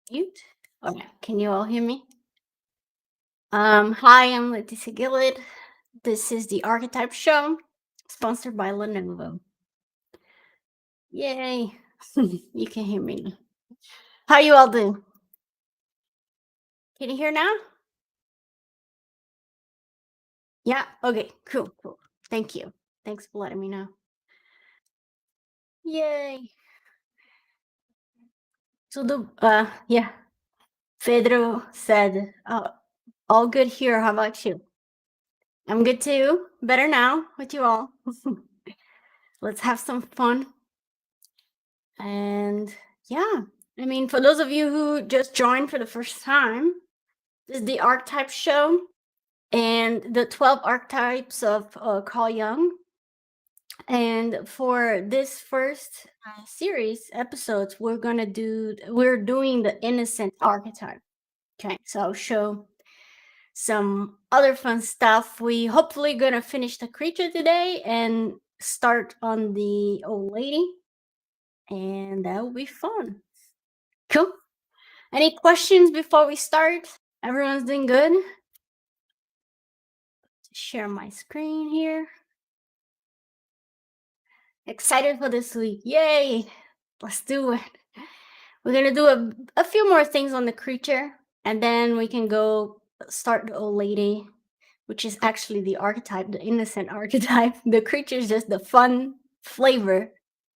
Mute. Okay, can you all hear me? Hi, I'm Leticia Gillett. This is the Archetype show, sponsored by Lenovo. Yay! You can hear me now. How you all doing? Can you hear now? Yeah. Okay. Cool. Cool. Thank you. Thanks for letting me know. Yay! So the yeah, Pedro said, all good here. How about you? I'm good too. Better now with you all. Let's have some fun. And yeah, I mean, for those of you who just joined for the first time, this is the Archetype show and the 12 archetypes of Carl Jung. And for this first series episodes, we're doing the innocent archetype. Okay, so I'll show some other fun stuff. We hopefully gonna finish the creature today and start on the old lady, and that will be fun. Cool. Any questions before we start? Everyone's doing good? Share my screen here. Excited for this week. Yay! Let's do it. We're gonna do a few more things on the creature, and then we can go start the old lady, which is actually the archetype, the innocent archetype. The creature is just the fun flavor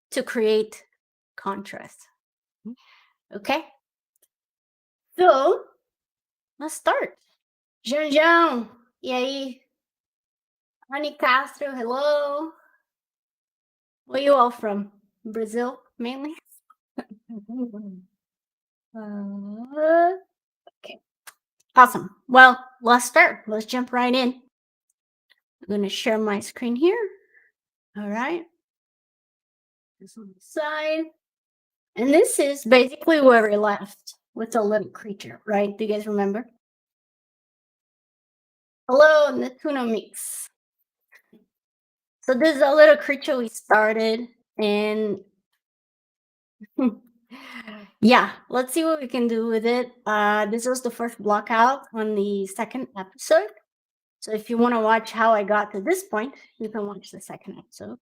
to create contrast. Okay? So, let's start. Janjão, e aí? Annie Castro, hello. Where you all from? Brazil, mainly? Okay. Awesome. Well, let's start. Let's jump right in. I'm going to share my screen here. All right. This on the side. And this is basically where we left with the little creature, right? Do you guys remember? Hello, Natuno Mix. So this is a little creature we started, and yeah, let's see what we can do with it. This was the first block out on the second episode. So if you want to watch how I got to this point, you can watch the second episode.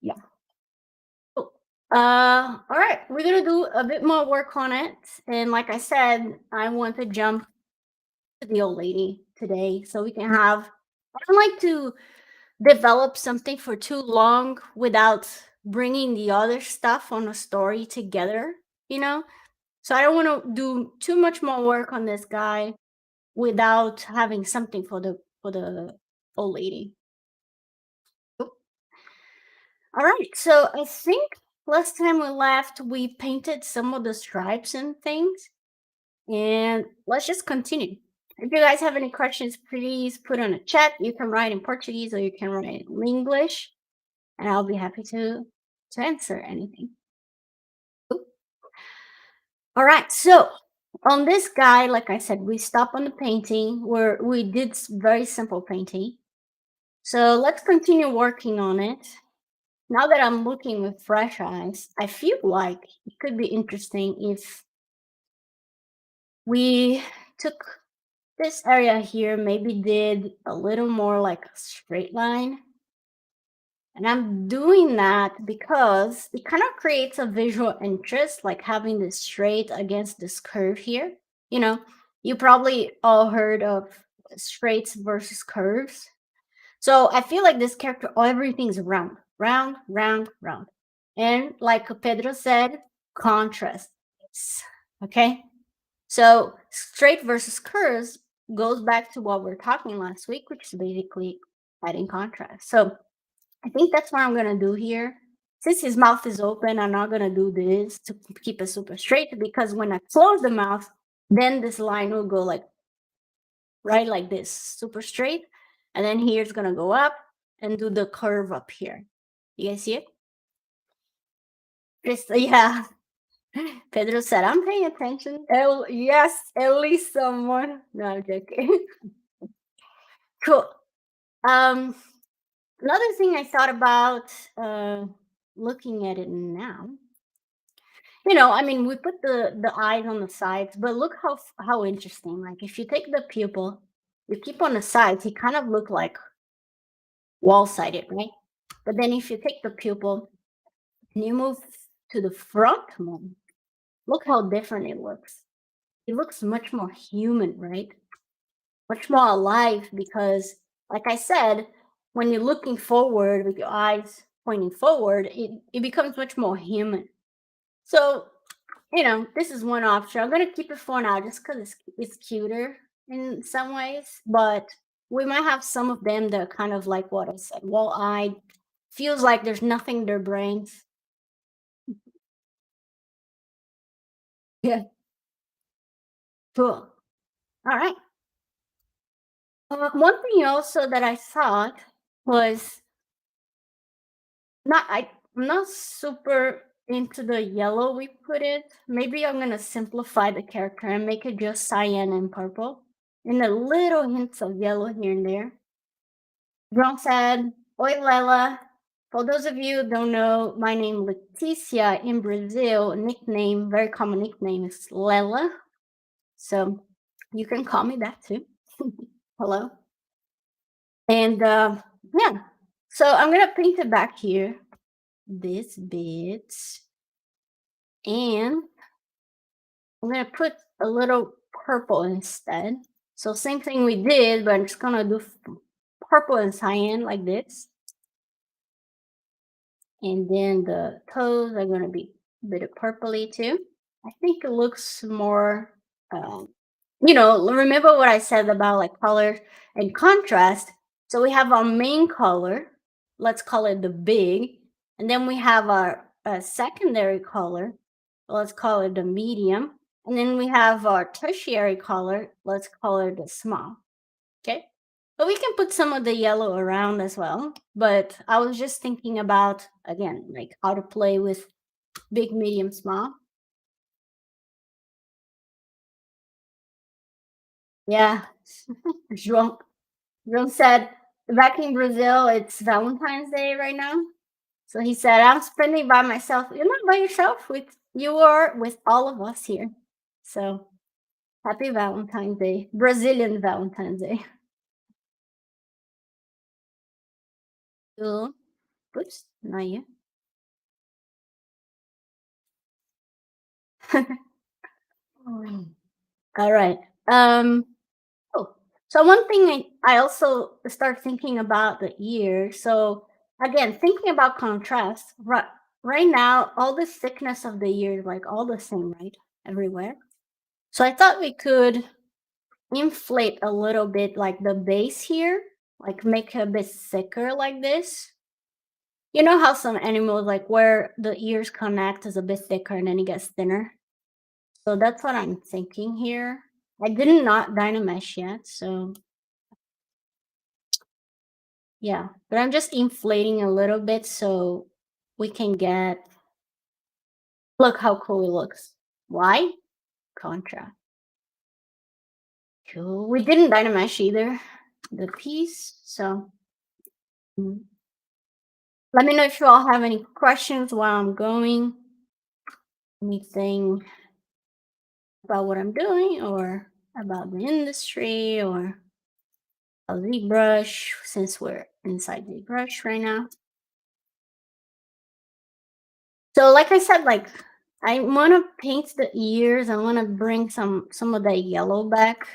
Yeah. Cool. All right, we're gonna do a bit more work on it. And like I said, I want to jump to the old lady today so we can have I don't like to develop something for too long without bringing the other stuff on a story together, you know? So I don't want to do too much more work on this guy without having something for the old lady. Cool. All right, so I think last time we left, we painted some of the stripes and things, and let's just continue. If you guys have any questions, please put on a chat. You can write in Portuguese or you can write in English, and I'll be happy to answer anything. Cool. All right, so on this guy, like I said, we stopped on the painting where we did very simple painting. So let's continue working on it. Now that I'm looking with fresh eyes, I feel like it could be interesting if we took this area here, maybe did a little more like a straight line. And I'm doing that because it kind of creates a visual interest, like having this straight against this curve here. You know, you probably all heard of straights versus curves. So I feel like this character, everything's round, round, round, round. And like Pedro said, contrast. Okay. So straight versus curves goes back to what we are talking last week, which is basically adding contrast. So I think that's what I'm gonna do here. Since his mouth is open, I'm not gonna do this to keep it super straight because when I close the mouth, then this line will go like right like this, super straight. And then here it's gonna go up and do the curve up here. You guys see it? Just yeah. Pedro said, I'm paying attention. Yes, at least someone. No, I'm joking. Cool. Um, Another thing I thought about looking at it now I mean, we put the eyes on the sides, but look how interesting. Like if you take the pupil, you keep on the sides, he kind of look like wall-sided, right? But then if you take the pupil and you move to the front one, look how different it looks. It looks much more human, right? Much more alive because, like I said, when you're looking forward with your eyes pointing forward, it becomes much more human. So, this is one option. I'm gonna keep it for now just because it's cuter in some ways, but we might have some of them that are kind of like what I said, wall-eyed, feels like there's nothing in their brains. Yeah. Cool. All right. One thing also that I thought was I'm not super into the yellow we put it. Maybe I'm gonna simplify the character and make it just cyan and purple, and a little hints of yellow here and there. Brown said, "Oi, Lela." For those of you who don't know, my name Leticia in Brazil. Nickname, very common nickname is Lela. So you can call me that too. Hello. And yeah, so I'm gonna paint it back here, this bit, and I'm gonna put a little purple instead. So same thing we did, but I'm just gonna do purple and cyan like this. And then the toes are gonna be a bit of purpley too. I think it looks more, um, remember what I said about like color and contrast. So we have our main color, let's call it the big, and then we have our secondary color, let's call it the medium, and then we have our tertiary color, let's call it the small. Okay. But we can put some of the yellow around as well. But I was just thinking about, again, like how to play with big, medium, small. Yeah. João, João said back in Brazil, it's Valentine's Day right now. So he said, I'm spending by myself. You're not by yourself. You are with all of us here. So happy Valentine's Day. Brazilian Valentine's Day. Cool. Oops, not you. All right. Oh, so one thing I also start thinking about the ear. So again, thinking about contrast, right now, all the thickness of the ear is like all the same, right? Everywhere. So I thought we could inflate a little bit like the base here, like make it a bit thicker like this. You know how some animals like where the ears connect is a bit thicker and then it gets thinner. So that's what I'm thinking here. I did not Dynamesh yet, so yeah, but I'm just inflating a little bit so we can get, look how cool it looks. Why? Contrast. Cool. We didn't Dynamesh either, the piece. So mm. Let me know if you all have any questions while I'm going. Anything about what I'm doing or about the industry or a ZBrush since we're inside ZBrush right now. So like I said, like I want to paint the ears. I want to bring some of that yellow back.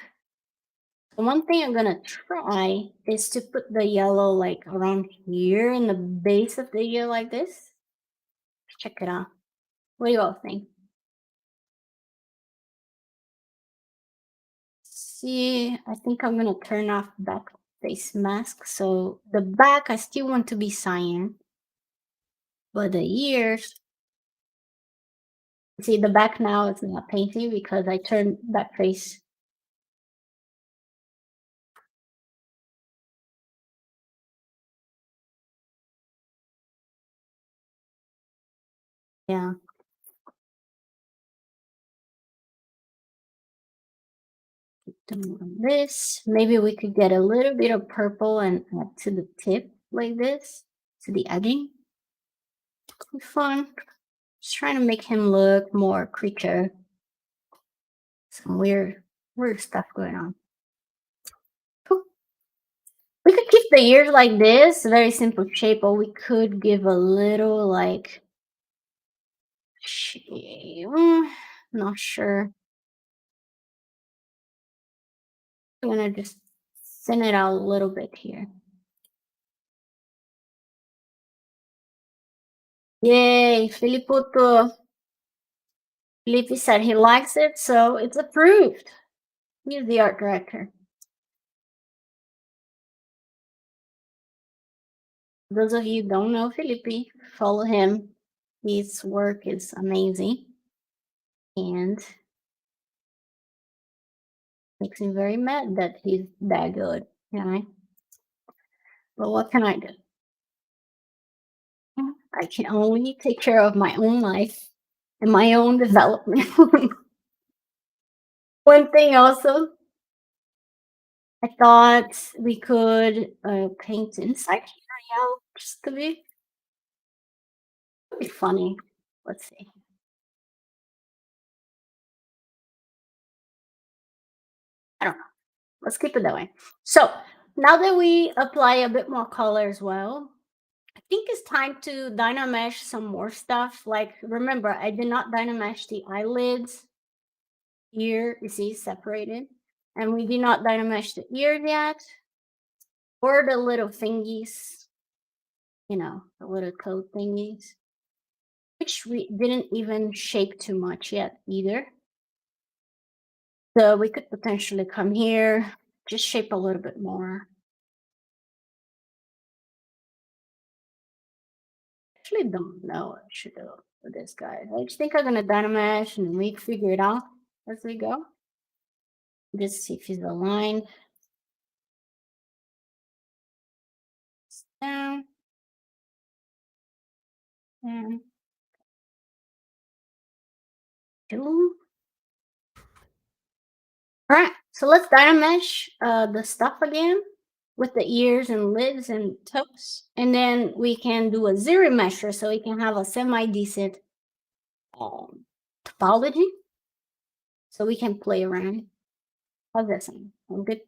One thing I'm gonna try is to put the yellow like around here in the base of the ear like this. Check it out. What do you all think? See, I think I'm gonna turn off back face mask. So the back I still want to be cyan, but the ears, see the back now it's not painting because I turned back face. Yeah. This, maybe we could get a little bit of purple and add to the tip like this, to the edging. Could be fun. Just trying to make him look more creature. Some weird stuff going on. Cool. We could keep the ears like this, very simple shape, or we could give a little like shape. Not sure. I'm gonna just thin it out a little bit here. Yay, Filipputo. Felipe said he likes it, so it's approved. He's the art director. Those of you who don't know Felipe, follow him. His work is amazing and makes me very mad that he's that good, you know? But what can I do? I can only take care of my own life and my own development. One thing also, I thought we could paint inside here, yeah, just to be funny. Let's see. I don't know. Let's keep it that way. So now that we apply a bit more color as well, I think it's time to dynamesh some more stuff. Like, remember, I did not dynamesh the eyelids here. You see, separated. And we did not dynamesh the ears yet, or the little thingies, the little toe thingies, which we didn't even shape too much yet either. So we could potentially come here, just shape a little bit more. Actually don't know what I should do with this guy. I just think I'm gonna dynamesh and we figure it out as we go. Just see if he's aligned. Down. And two. Alright, so let's dynamesh the stuff again with the ears and lids and toes. And then we can do a zero measure so we can have a semi-decent topology. So we can play around. How's that sound? Sound good?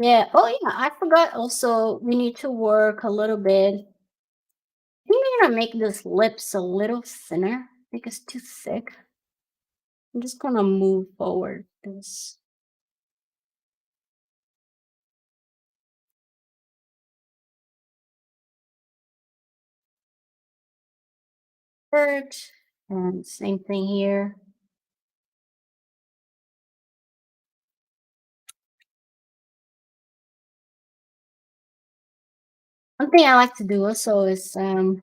Yeah. Oh yeah, I forgot also we need to work a little bit. I think I'm gonna make this lips a little thinner. I think it's too thick. I'm just gonna move forward this. Bird. And same thing here. One thing I like to do also is you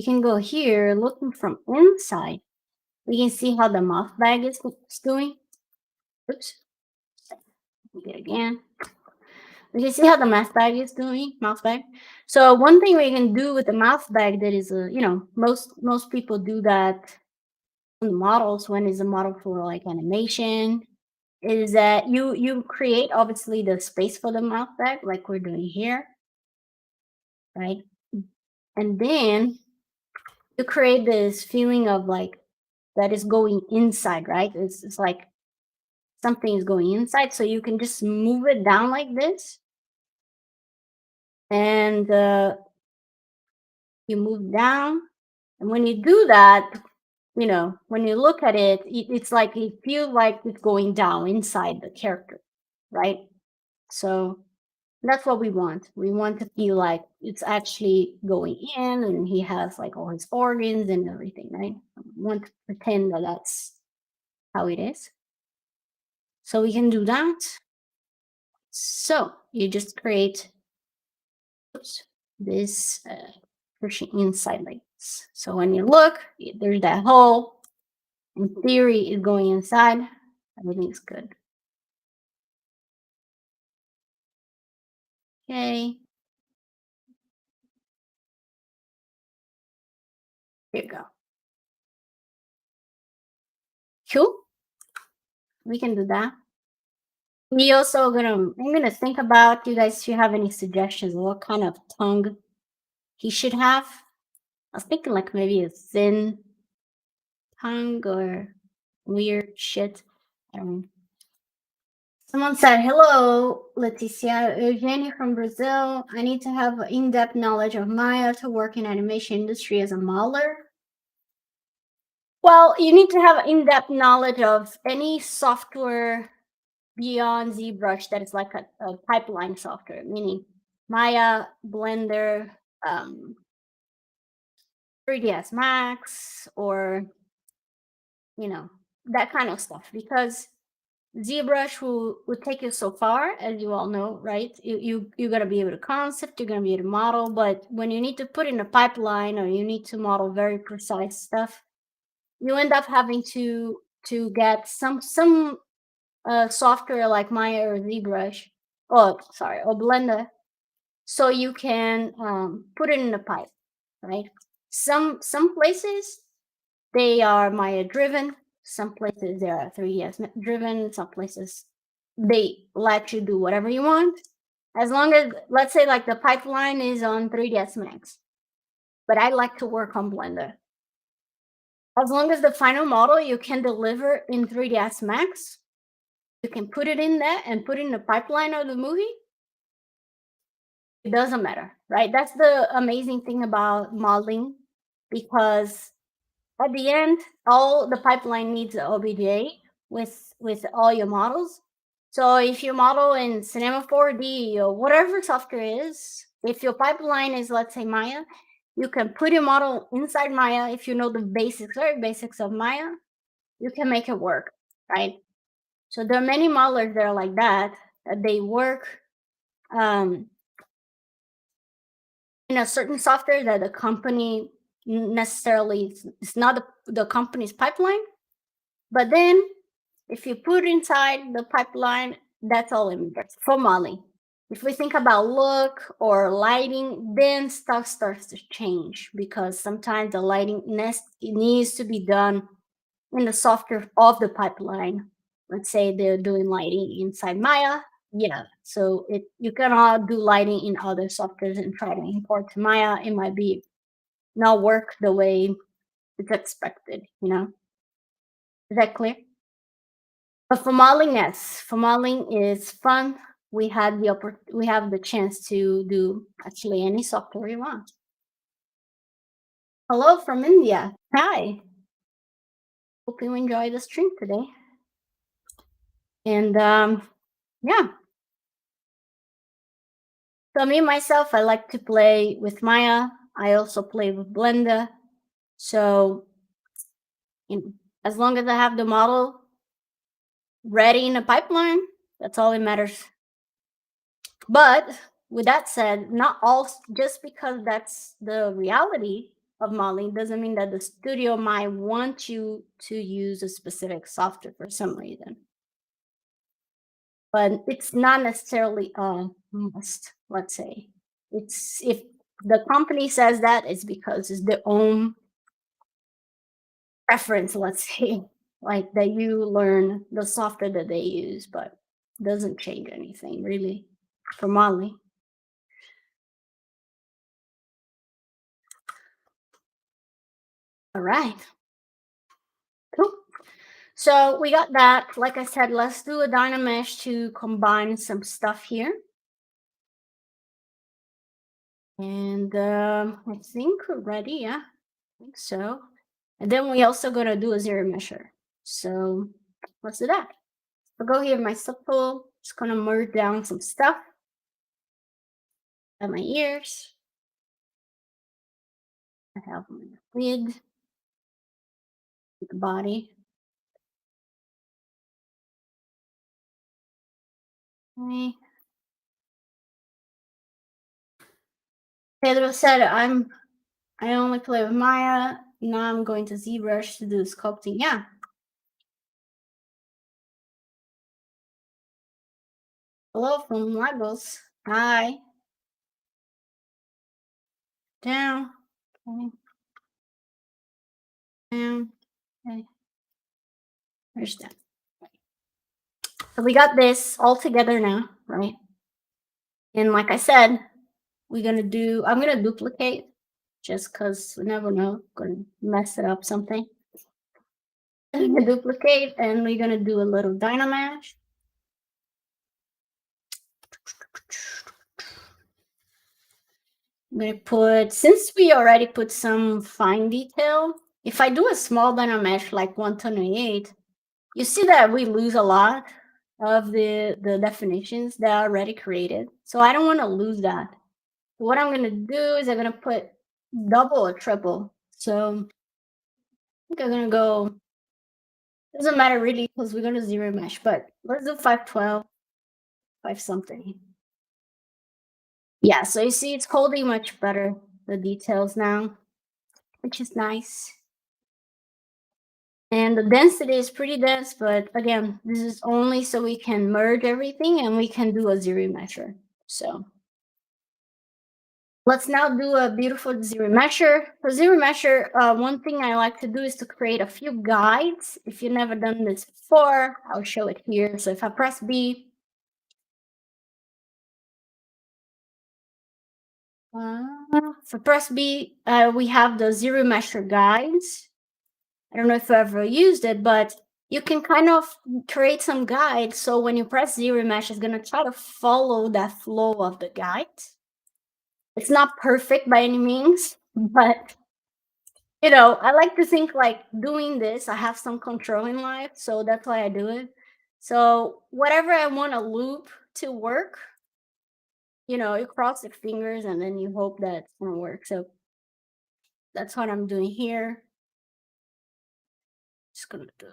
can go here looking from inside. We can see how the mouth bag is doing. Oops. Do it again. We can see how the mouth bag is doing. Mouth bag. So one thing we can do with the mouth bag that is most people do that on the models when it's a model for like animation is that you create obviously the space for the mouth bag like we're doing here, right? And then you create this feeling of like that is going inside, right? It's like something is going inside, so you can just move it down like this, and you move down, and when you do that, when you look at it, it's like it feels like it's going down inside the character, right? So that's what we want. We want to feel like it's actually going in and he has like all his organs and everything, right? We want to pretend that that's how it is. So we can do that. So you just create this pushing inside like this. So when you look, there's that hole. In theory, it's going inside. Everything's good. Okay. Here you go. Cool. We can do that. We also I'm gonna think about you guys if you have any suggestions of what kind of tongue he should have. I was thinking like maybe a thin tongue or weird shit. I don't know. Someone said, "Hello, Leticia. Eugenia from Brazil. I need to have in-depth knowledge of Maya to work in animation industry as a modeler." Well, you need to have in-depth knowledge of any software beyond ZBrush that is like a pipeline software, meaning Maya, Blender, um, 3ds Max, or that kind of stuff. Because ZBrush will take you so far, as you all know, right? You're gonna be able to concept, you're gonna be able to model, but when you need to put in a pipeline or you need to model very precise stuff, you end up having to get some software like Maya or ZBrush, oh sorry, or Blender, so you can put it in a pipe, right? Some places they are Maya driven. Some places they are 3ds driven. Some places they let you do whatever you want, as long as, let's say, like the pipeline is on 3ds Max, but I like to work on Blender. As long as the final model you can deliver in 3ds Max, you can put it in there and put it in the pipeline of the movie. It doesn't matter, right? That's the amazing thing about modeling, because at the end, all the pipeline needs a OBJ with all your models. So if you model in Cinema 4D or whatever software is, if your pipeline is, let's say, Maya, you can put your model inside Maya. If you know the basics, very basics of Maya, you can make it work, right? So there are many modelers that are like that they work um, in a certain software that the company necessarily, it's not the company's pipeline, but then if you put inside the pipeline, that's all it matters for modeling. If we think about look or lighting, then stuff starts to change, because sometimes the lighting it needs to be done in the software of the pipeline. Let's say they're doing lighting inside Maya. Yeah, so you cannot do lighting in other softwares and try to import to Maya. It might be not work the way it's expected. Is that clear? But for modeling, yes, for modeling is fun. We have the chance to do actually any software we want. Hello from India. Hi. Hope you enjoy the stream today. And yeah. So me myself, I like to play with Maya. I also play with Blender. So as long as I have the model ready in a pipeline, that's all that matters. But with that said, not all, just because that's the reality of modeling doesn't mean that the studio might want you to use a specific software for some reason. But it's not necessarily a must, let's say. It's if the company says that, it's because it's their own preference, let's say, like that you learn the software that they use, but doesn't change anything really for modeling. All right. Cool. So we got that. Like I said, let's do a Dynamesh to combine some stuff here. And I think we're ready. Yeah, I think so. And then we also going to do a zero measure. So let's do that. I'll go here, my subtool. Just going to merge down some stuff at my ears. I have my lid, the body. Okay. Pedro said I only play with Maya. Now I'm going to ZBrush to do sculpting. Yeah. Hello from Lagos. Hi. Down. Okay. Down. Okay. There's that. So we got this all together now, right? And like I said, I'm gonna duplicate just because we never know, gonna mess it up something. Duplicate, and we're gonna do a little Dynamatch. I'm gonna put, since we already put some fine detail, if I do a small Dynamatch like 128, you see that we lose a lot of the definitions that are already created. So I don't want to lose that. What I'm gonna do is I'm gonna put double or triple. So I think I'm gonna go, doesn't matter really because we're gonna zero mesh, but let's do 512, 5 something. Yeah, so you see it's holding much better the details now, which is nice. And the density is pretty dense, but again, this is only so we can merge everything and we can do a zero measure. So let's now do a beautiful zero measure. For zero measure, one thing I like to do is to create a few guides. If you've never done this before, I'll show it here. So if I press B, for press B, we have the zero measure guides. I don't know if you ever used it, but you can kind of create some guides. So when you press zero mesh, it's going to try to follow that flow of the guide. It's not perfect by any means, but you know, I like to think like doing this, I have some control in life. So that's why I do it. So whatever I want a loop to work, you know, you cross your fingers and then you hope that it's going to work. So that's what I'm doing here. Just going to do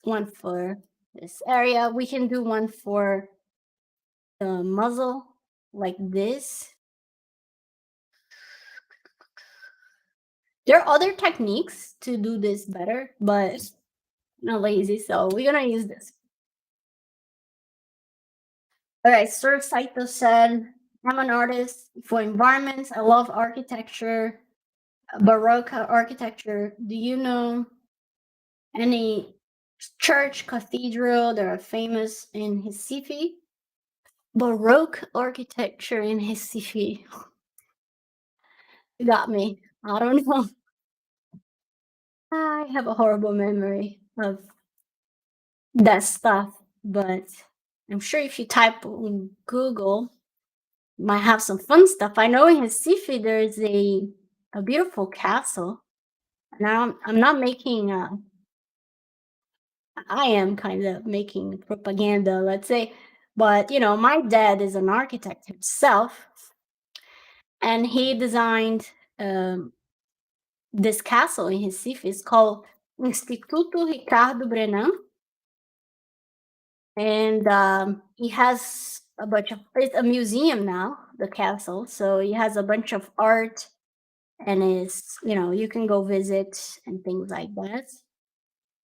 one for this area. We can do one for the muzzle like this. There are other techniques to do this better, but I'm not lazy, so we're gonna use this. All right, Sir Saito said, I'm an artist for environments. I love architecture, Baroque architecture. Do you know any church, cathedral that are famous in Recife? Baroque architecture in Recife. You got me. I don't know. I have a horrible memory of that stuff, but I'm sure if you type in Google, you might have some fun stuff. I know in Recife there's a beautiful castle. Now I'm not making I am kind of making propaganda, let's say, but you know, my dad is an architect himself, and he designed this castle in Recife. It's called Instituto Ricardo Brenan, and he has a bunch of, it's a museum now, the castle, so he has a bunch of art, and it's, you know, you can go visit and things like that,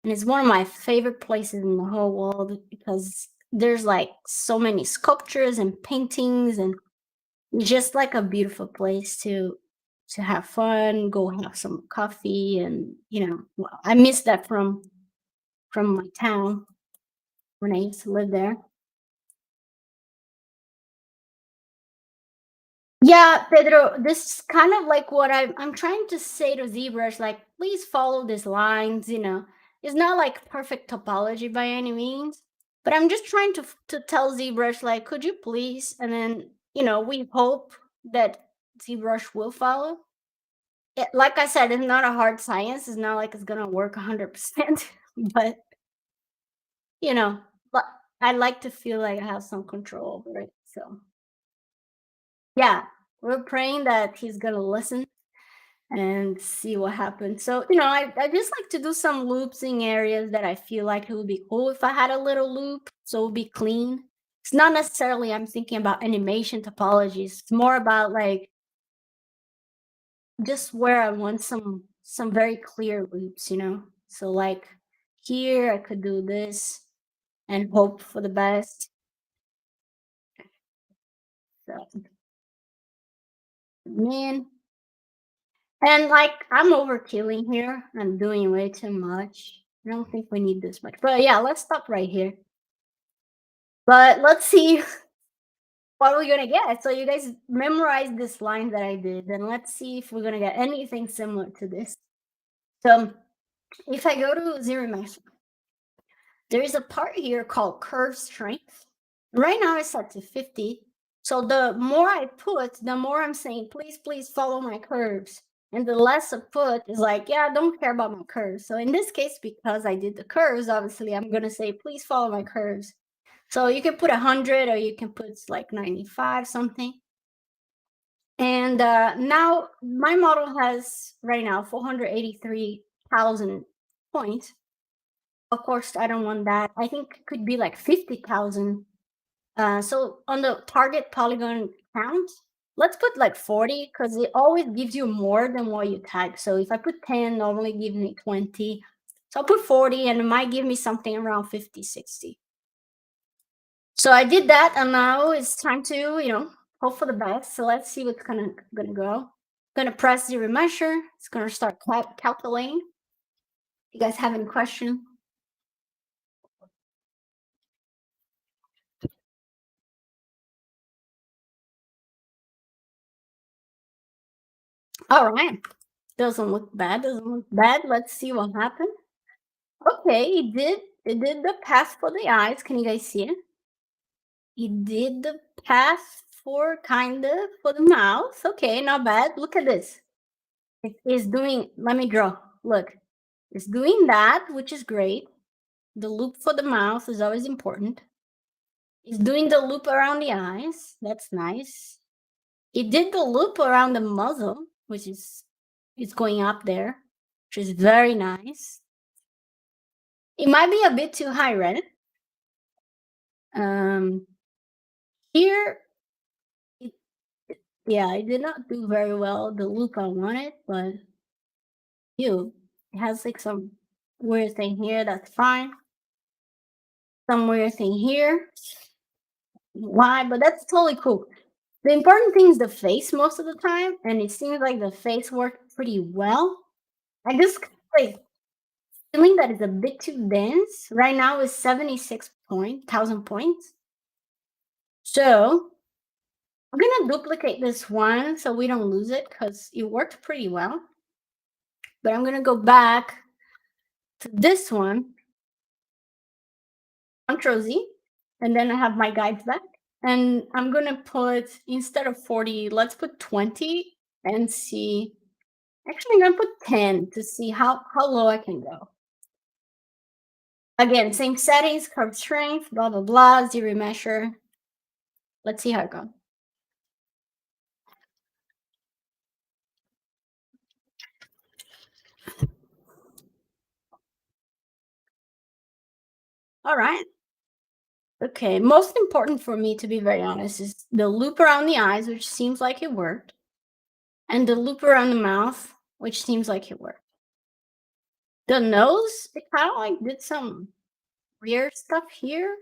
and it's one of my favorite places in the whole world because there's like so many sculptures and paintings, and just like a beautiful place to have fun, go have some coffee, and you know, well, I miss that from my town when I used to live there. Yeah, Pedro, this is kind of like what I'm trying to say to ZBrush, like, please follow these lines, you know. It's not like perfect topology by any means, but I'm just trying to tell ZBrush, like, could you please? And then, you know, we hope that ZBrush will follow. Like I said, it's not a hard science. It's not like it's gonna work 100%, but you know, but I like to feel like I have some control over it. So yeah, we're praying that he's gonna listen and see what happens. So, you know, I just like to do some loops in areas that I feel like it would be cool if I had a little loop, so it would be clean. It's not necessarily I'm thinking about animation topologies. It's more about like just where I want some very clear loops, you know. So like here I could do this and hope for the best. So man, and like I'm overkilling here. I'm doing way too much. I don't think we need this much. But yeah, let's stop right here. But let's see what are we gonna get? So you guys memorize this line that I did, and let's see if we're gonna get anything similar to this. So if I go to ZRemesh, there is a part here called curve strength. Right now it's set to 50. So the more I put, the more I'm saying, please, please follow my curves. And the less I put is like, yeah, I don't care about my curves. So in this case, because I did the curves, obviously I'm gonna say, please follow my curves. So you can put 100 or you can put like 95 something. And now my model has right now 483,000 points. Of course, I don't want that. I think it could be like 50,000. So on the target polygon count, let's put like 40 because it always gives you more than what you type. So if I put 10, normally gives me 20. So I'll put 40 and it might give me something around 50, 60. So I did that, and now it's time to, hope for the best. So let's see what's gonna go. Gonna press the remesher. It's gonna start calculating. You guys have any questions? All right. Doesn't look bad. Let's see what happened. Okay, it did the path for the eyes. Can you guys see it? It did the path for for the mouth. Okay, not bad. Look at this. It is doing, let me draw. Look, it's doing that, which is great. The loop for the mouth is always important. It's doing the loop around the eyes. That's nice. It did the loop around the muzzle, which is it's going up there, which is very nice. It might be a bit too high red. Here, yeah, I did not do very well the loop I wanted, but it has like some weird thing here. That's fine. Some weird thing here. Why? But that's totally cool. The important thing is the face most of the time, and it seems like the face worked pretty well. I just like feeling that it's a bit too dense. Right now is 76,000 points. So I'm gonna duplicate this one so we don't lose it because it worked pretty well. But I'm gonna go back to this one, Ctrl Z, and then I have my guides back. And I'm gonna put, instead of 40, let's put 20 and see. Actually, I'm gonna put 10 to see how low I can go. Again, same settings, curve strength, blah, blah, blah, ZRemesh. Let's see how it goes. All right. Okay, most important for me, to be very honest, is the loop around the eyes, which seems like it worked, and the loop around the mouth, which seems like it worked. The nose, it kind of like did some weird stuff here.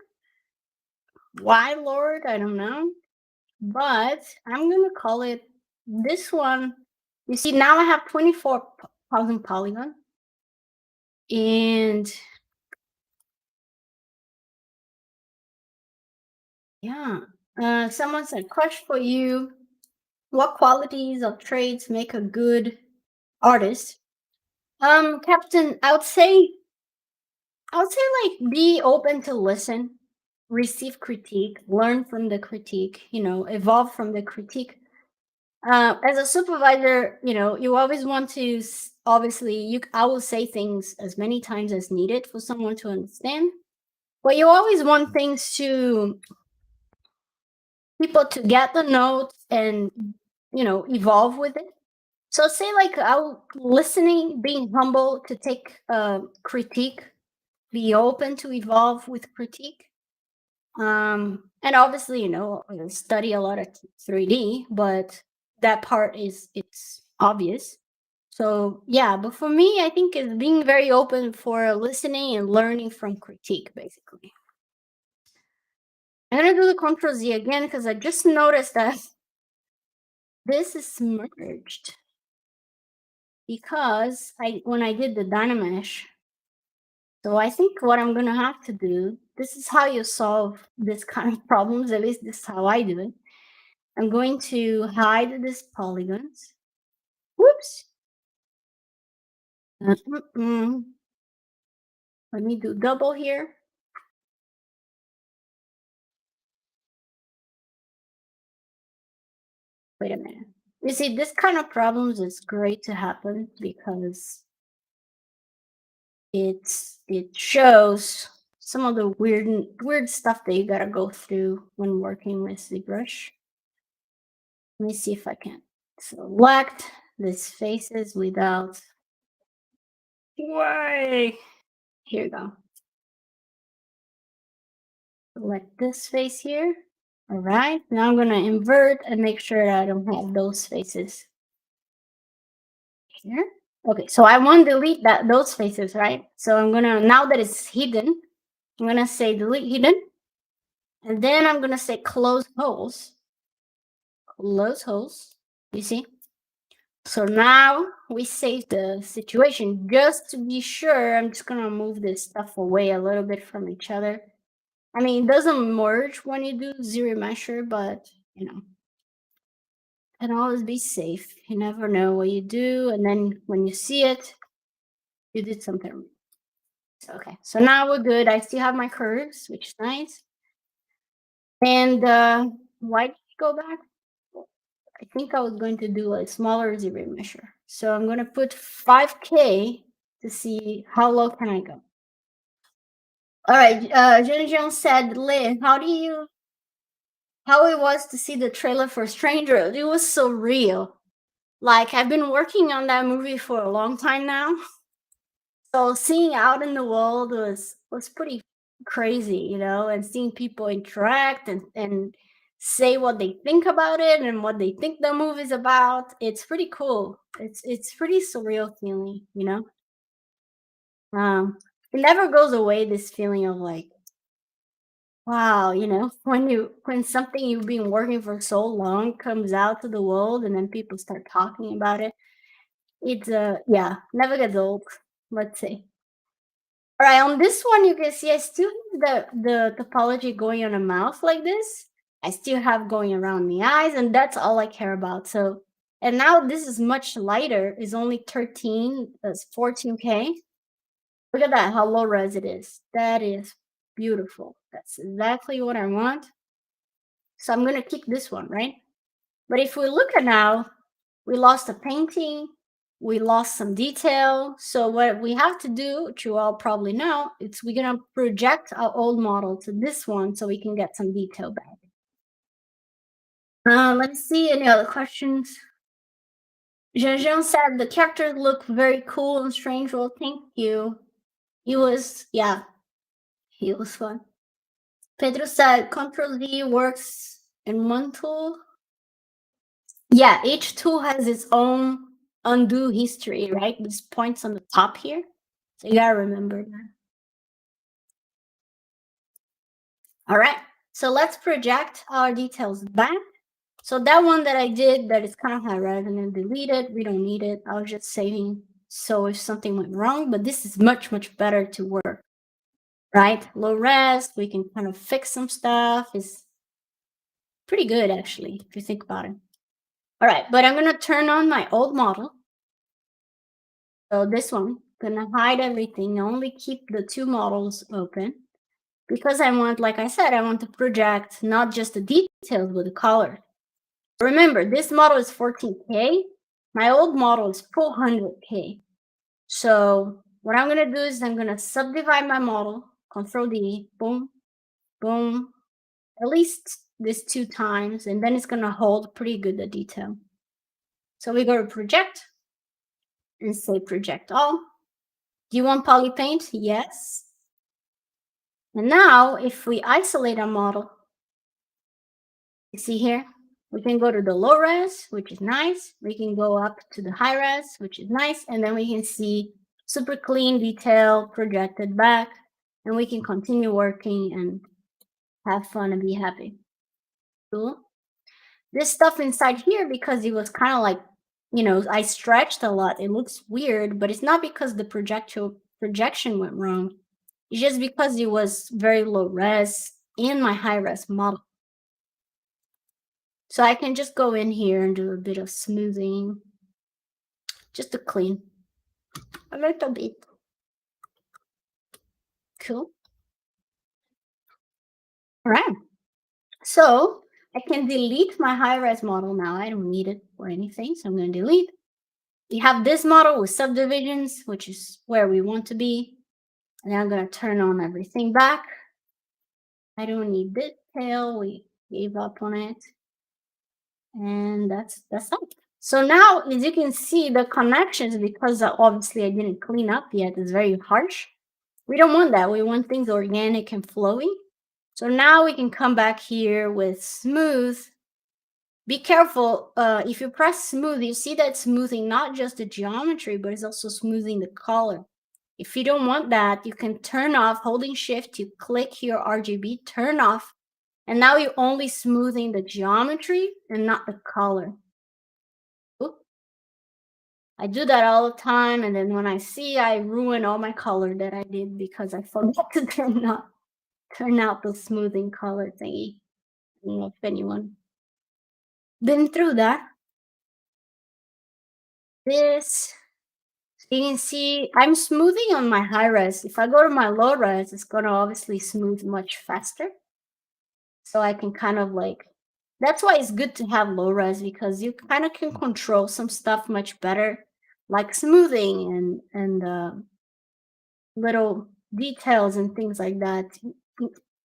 Why, Lord? I don't know. But I'm going to call it this one. You see, now I have 24,000 polygon. And yeah, someone said, question for you. What qualities or traits make a good artist? Captain, I would say like be open to listen, receive critique, learn from the critique, evolve from the critique. As a supervisor, you always want to obviously I will say things as many times as needed for someone to understand, but you always want things to people to get the notes and evolve with it. So say like I'll listening, being humble to take critique, be open to evolve with critique. And obviously, I study a lot of 3D, but that part it's obvious. So yeah, but for me, I think it's being very open for listening and learning from critique, basically. I'm gonna do the Ctrl Z again because I just noticed that this is merged because when I did the Dynamesh. So I think what I'm gonna have to do, this is how you solve this kind of problems, at least this is how I do it. I'm going to hide these polygons. Whoops. Mm-mm. Let me do double here. Wait a minute. You see, this kind of problems is great to happen because it shows some of the weird stuff that you gotta go through when working with ZBrush. Let me see if I can select these faces without. Why? Here you go. Select this face here. All right. Now I'm gonna invert and make sure that I don't have those faces here. Okay, so I want to delete those faces, right? So I'm gonna, now that it's hidden, I'm gonna say delete hidden, and then I'm gonna say close holes. Close holes. You see? So now we save the situation. Just to be sure, I'm just gonna move this stuff away a little bit from each other. I mean, it doesn't merge when you do zero measure, but you know, and always be safe. You never know what you do, and then when you see it, you did something wrong. Okay, so now we're good. I still have my curves, which is nice. And why did you go back? I think I was going to do a smaller zero measure. So I'm going to put 5K to see how low can I go. All right, Jen said, Lynn, how it was to see the trailer for Stranger? It was so real. Like, I've been working on that movie for a long time now. So seeing out in the world was pretty crazy, you know, and seeing people interact and say what they think about it and what they think the movie's about. It's pretty cool. It's pretty surreal feeling, you know. It never goes away, this feeling of like, wow, you know, when something you've been working for so long comes out to the world and then people start talking about it. It's yeah, never gets old, let's say. All right, on this one, you can see I still have the topology going on a mouth like this. I still have going around the eyes, and that's all I care about. So, and now this is much lighter. It's only 13, that's 14K. Look at that, how low res it is. That is beautiful. That's exactly what I want. So I'm gonna keep this one, right? But if we look at now, we lost a painting, we lost some detail. So what we have to do, which you all probably know, it's we're gonna project our old model to this one so we can get some detail back. Let's see, any other questions? Jean said the characters look very cool and strange. Well, thank you. He was, yeah, he was fun. Pedro said Control Z works in one tool. Yeah, each tool has its own undo history, right? These points on the top here. So you gotta remember that. All right, so let's project our details back. So that one that I did that is kind of high res and then delete it. We don't need it. I was just saving so if something went wrong, but this is much, much better to work, right? Low res, we can kind of fix some stuff. It's pretty good actually, if you think about it. All right, but I'm gonna turn on my old model. So this one, gonna hide everything, only keep the two models open because I want, like I said, I want to project not just the details, but the color. Remember, this model is 14K. My old model is 400K. So what I'm gonna do is I'm gonna subdivide my model, Control D, boom, boom, at least this 2 times, and then it's gonna hold pretty good the detail. So we go to project and say project all. Do you want poly paint? Yes. And now if we isolate our model, you see here, we can go to the low res, which is nice. We can go up to the high res, which is nice. And then we can see super clean detail projected back. And we can continue working and have fun and be happy. Cool. This stuff inside here, because it was kind of like, you know, I stretched a lot. It looks weird, but it's not because the projection went wrong. It's just because it was very low res in my high res model. So I can just go in here and do a bit of smoothing, just to clean a little bit. Cool. All right. So I can delete my high-res model now. I don't need it for anything, so I'm going to delete. We have this model with subdivisions, which is where we want to be. And I'm going to turn on everything back. I don't need detail. We gave up on it. And that's all. So now, as you can see, the connections, because obviously I didn't clean up yet, is very harsh. We don't want that. We want things organic and flowy. So now we can come back here with smooth. Be careful, if you press smooth, you see that it's smoothing not just the geometry, but it's also smoothing the color. If you don't want that, you can turn off, holding shift, you click here RGB, turn off, and now you're only smoothing the geometry and not the color. Oop. I do that all the time, and then when I see, I ruin all my color that I did because I forgot to turn out the smoothing color thingy. I don't know if anyone been through that. This, you can see I'm smoothing on my high res. If I go to my low res, it's gonna obviously smooth much faster. So I can kind of like, that's why it's good to have low res, because you kind of can control some stuff much better, like smoothing and little details and things like that,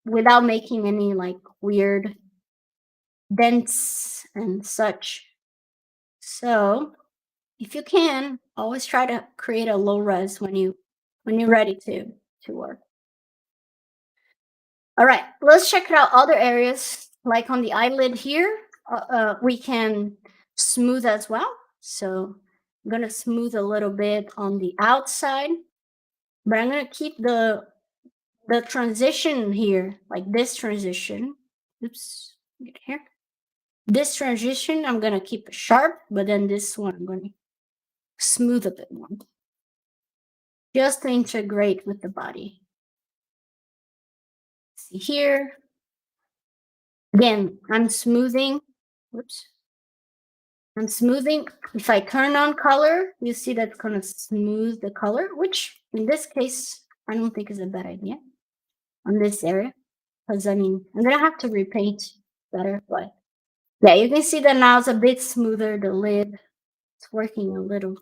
without making any like weird dents and such. So if you can, always try to create a low res when you're ready to work. All right, let's check out other areas. Like on the eyelid here, we can smooth as well. So I'm gonna smooth a little bit on the outside, but I'm gonna keep the transition here, like this transition. Oops, get here. This transition, I'm gonna keep it sharp, but then this one, I'm gonna smooth a bit more, just to integrate with the body. See here. Again, I'm smoothing. Whoops. I'm smoothing. If I turn on color, you see that's gonna smooth the color, which in this case, I don't think is a bad idea on this area. Because I mean, I'm gonna have to repaint better, but yeah, you can see that now it's a bit smoother, the lid. It's working a little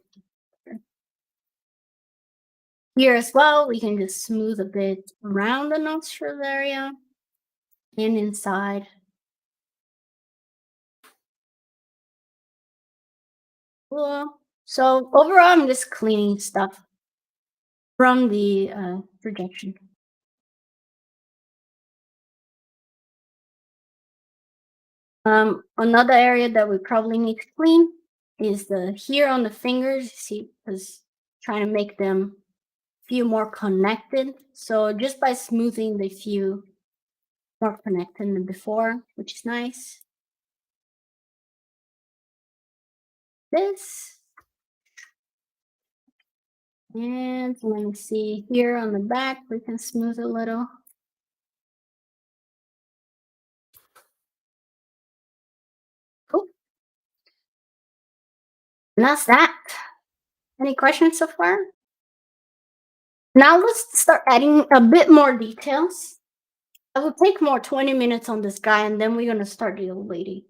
better. Here as well, we can just smooth a bit around the nostrils area and inside. Cool. So overall, I'm just cleaning stuff from the projection. Another area that we probably need to clean is the here on the fingers. See, because trying to make them feel more connected. So just by smoothing, they feel more connected than before, which is nice. This. And let me see here on the back, we can smooth a little. Cool. And that's that. Any questions so far? Now let's start adding a bit more details. I will take more 20 minutes on this guy, and then we're going to start the old lady.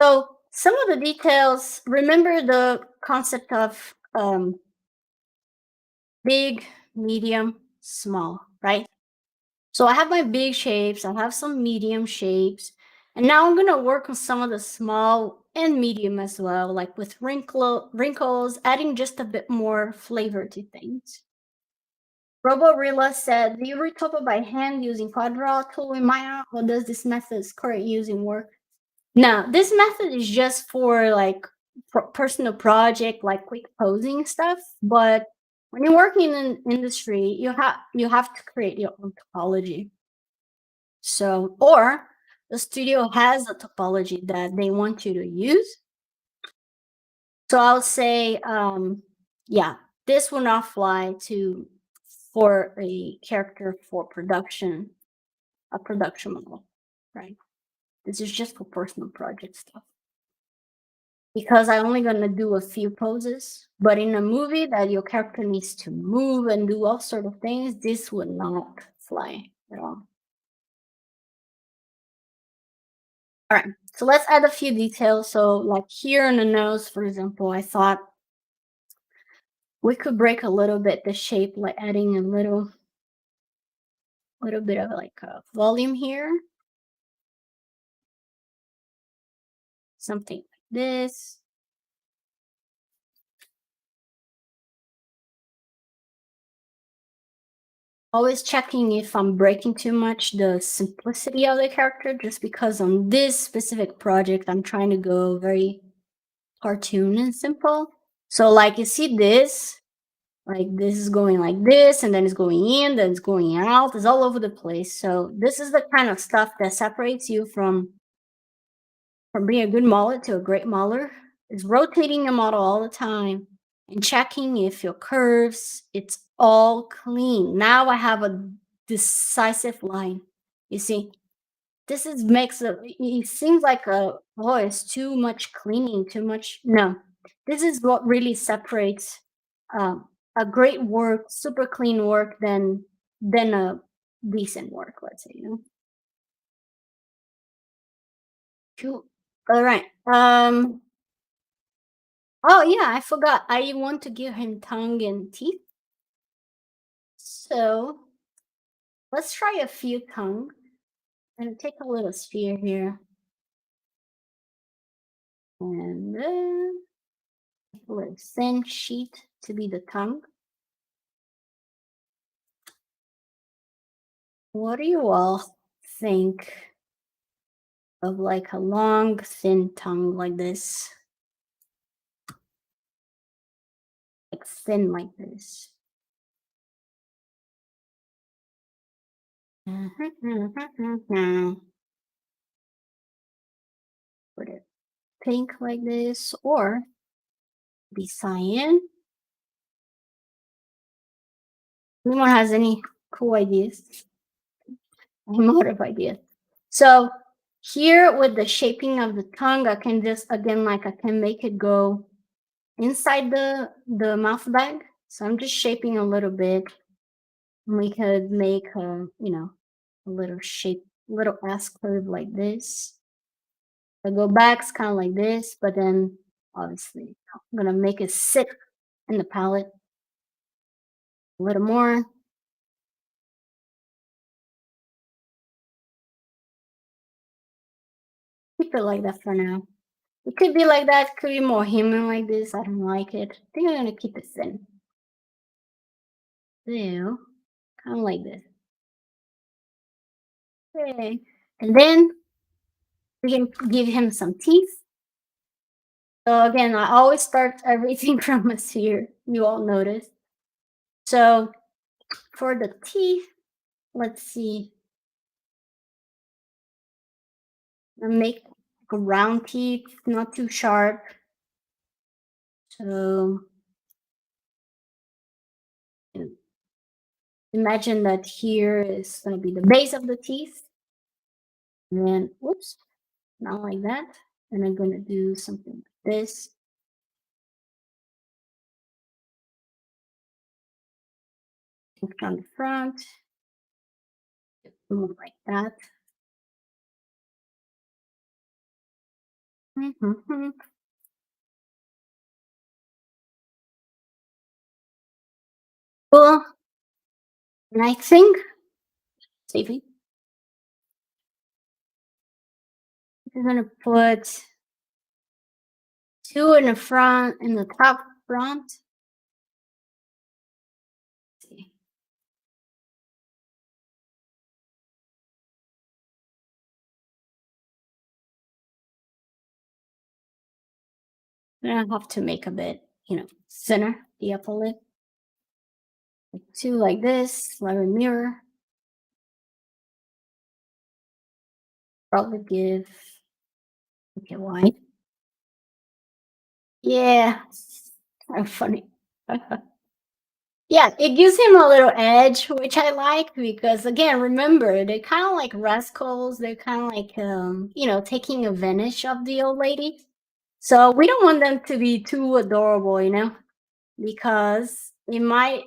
So some of the details, remember the concept of big, medium, small, right? So I have my big shapes, I have some medium shapes, and now I'm going to work on some of the small and medium as well, like with wrinkles, adding just a bit more flavor to things. RoboRilla said, do you retopo by hand using quadra tool in Maya, or does this method currently using work? No, this method is just for like personal project, like quick posing stuff. But when you're working in an industry, you have to create your own topology. So, or the studio has a topology that they want you to use. So I'll say, yeah, this will not fly for a character for production, a production model, right? This is just for personal project stuff. Because I'm only gonna do a few poses, but in a movie that your character needs to move and do all sort of things, this would not fly at all. All right, so let's add a few details. So like here in the nose, for example, I thought we could break a little bit the shape, like adding a little bit of like a volume here, something like this. Always checking if I'm breaking too much the simplicity of the character, just because on this specific project, I'm trying to go very cartoon and simple. So like you see this, like this is going like this, and then it's going in, then it's going out, it's all over the place. So this is the kind of stuff that separates you from being a good modeler to a great modeler, is rotating your model all the time and checking if your curves, it's all clean. Now I have a decisive line. You see, this is makes it seems like a, oh, it's too much cleaning, too much. No, this is what really separates um, a great work, super clean work, than a decent work, let's say, you know. Cool. All right. Oh yeah, I forgot. I want to give him tongue and teeth. So let's try a few tongue and take a little sphere here. And then a little thin sheet to be the tongue. What do you all think of like a long, thin tongue like this? Like thin like this. Put it pink like this, or be cyan. Anyone has any cool ideas? I'm out of ideas. So here with the shaping of the tongue, I can just, again, like I can make it go inside the mouth bag. So I'm just shaping a little bit. We could make a little shape, little S curve like this. I go back, it's kind of like this, but then obviously I'm gonna make it sit in the palette a little more. Keep it like that for now. It could be like that, could be more human like this. I don't like it. I think I'm gonna keep it thin. So, kind of like this. Okay. And then we can give him some teeth. So again, I always start everything from a sphere. You all notice. So for the teeth, let's see. I make round teeth, not too sharp. So imagine that here is going to be the base of the teeth. And then, whoops, not like that. And I'm going to do something like this. On the front, move like that. Mm-hmm. Cool. And I think, safely, I'm going to put two in the front, in the top front. Let's see. I have to make a bit, thinner, the upper lip. Like two like this, like a mirror. Probably give, okay, wide. Yeah, so funny. Yeah, it gives him a little edge, which I like because again, remember, they're kind of like rascals. They're kind of like taking advantage of the old lady. So we don't want them to be too adorable, because it might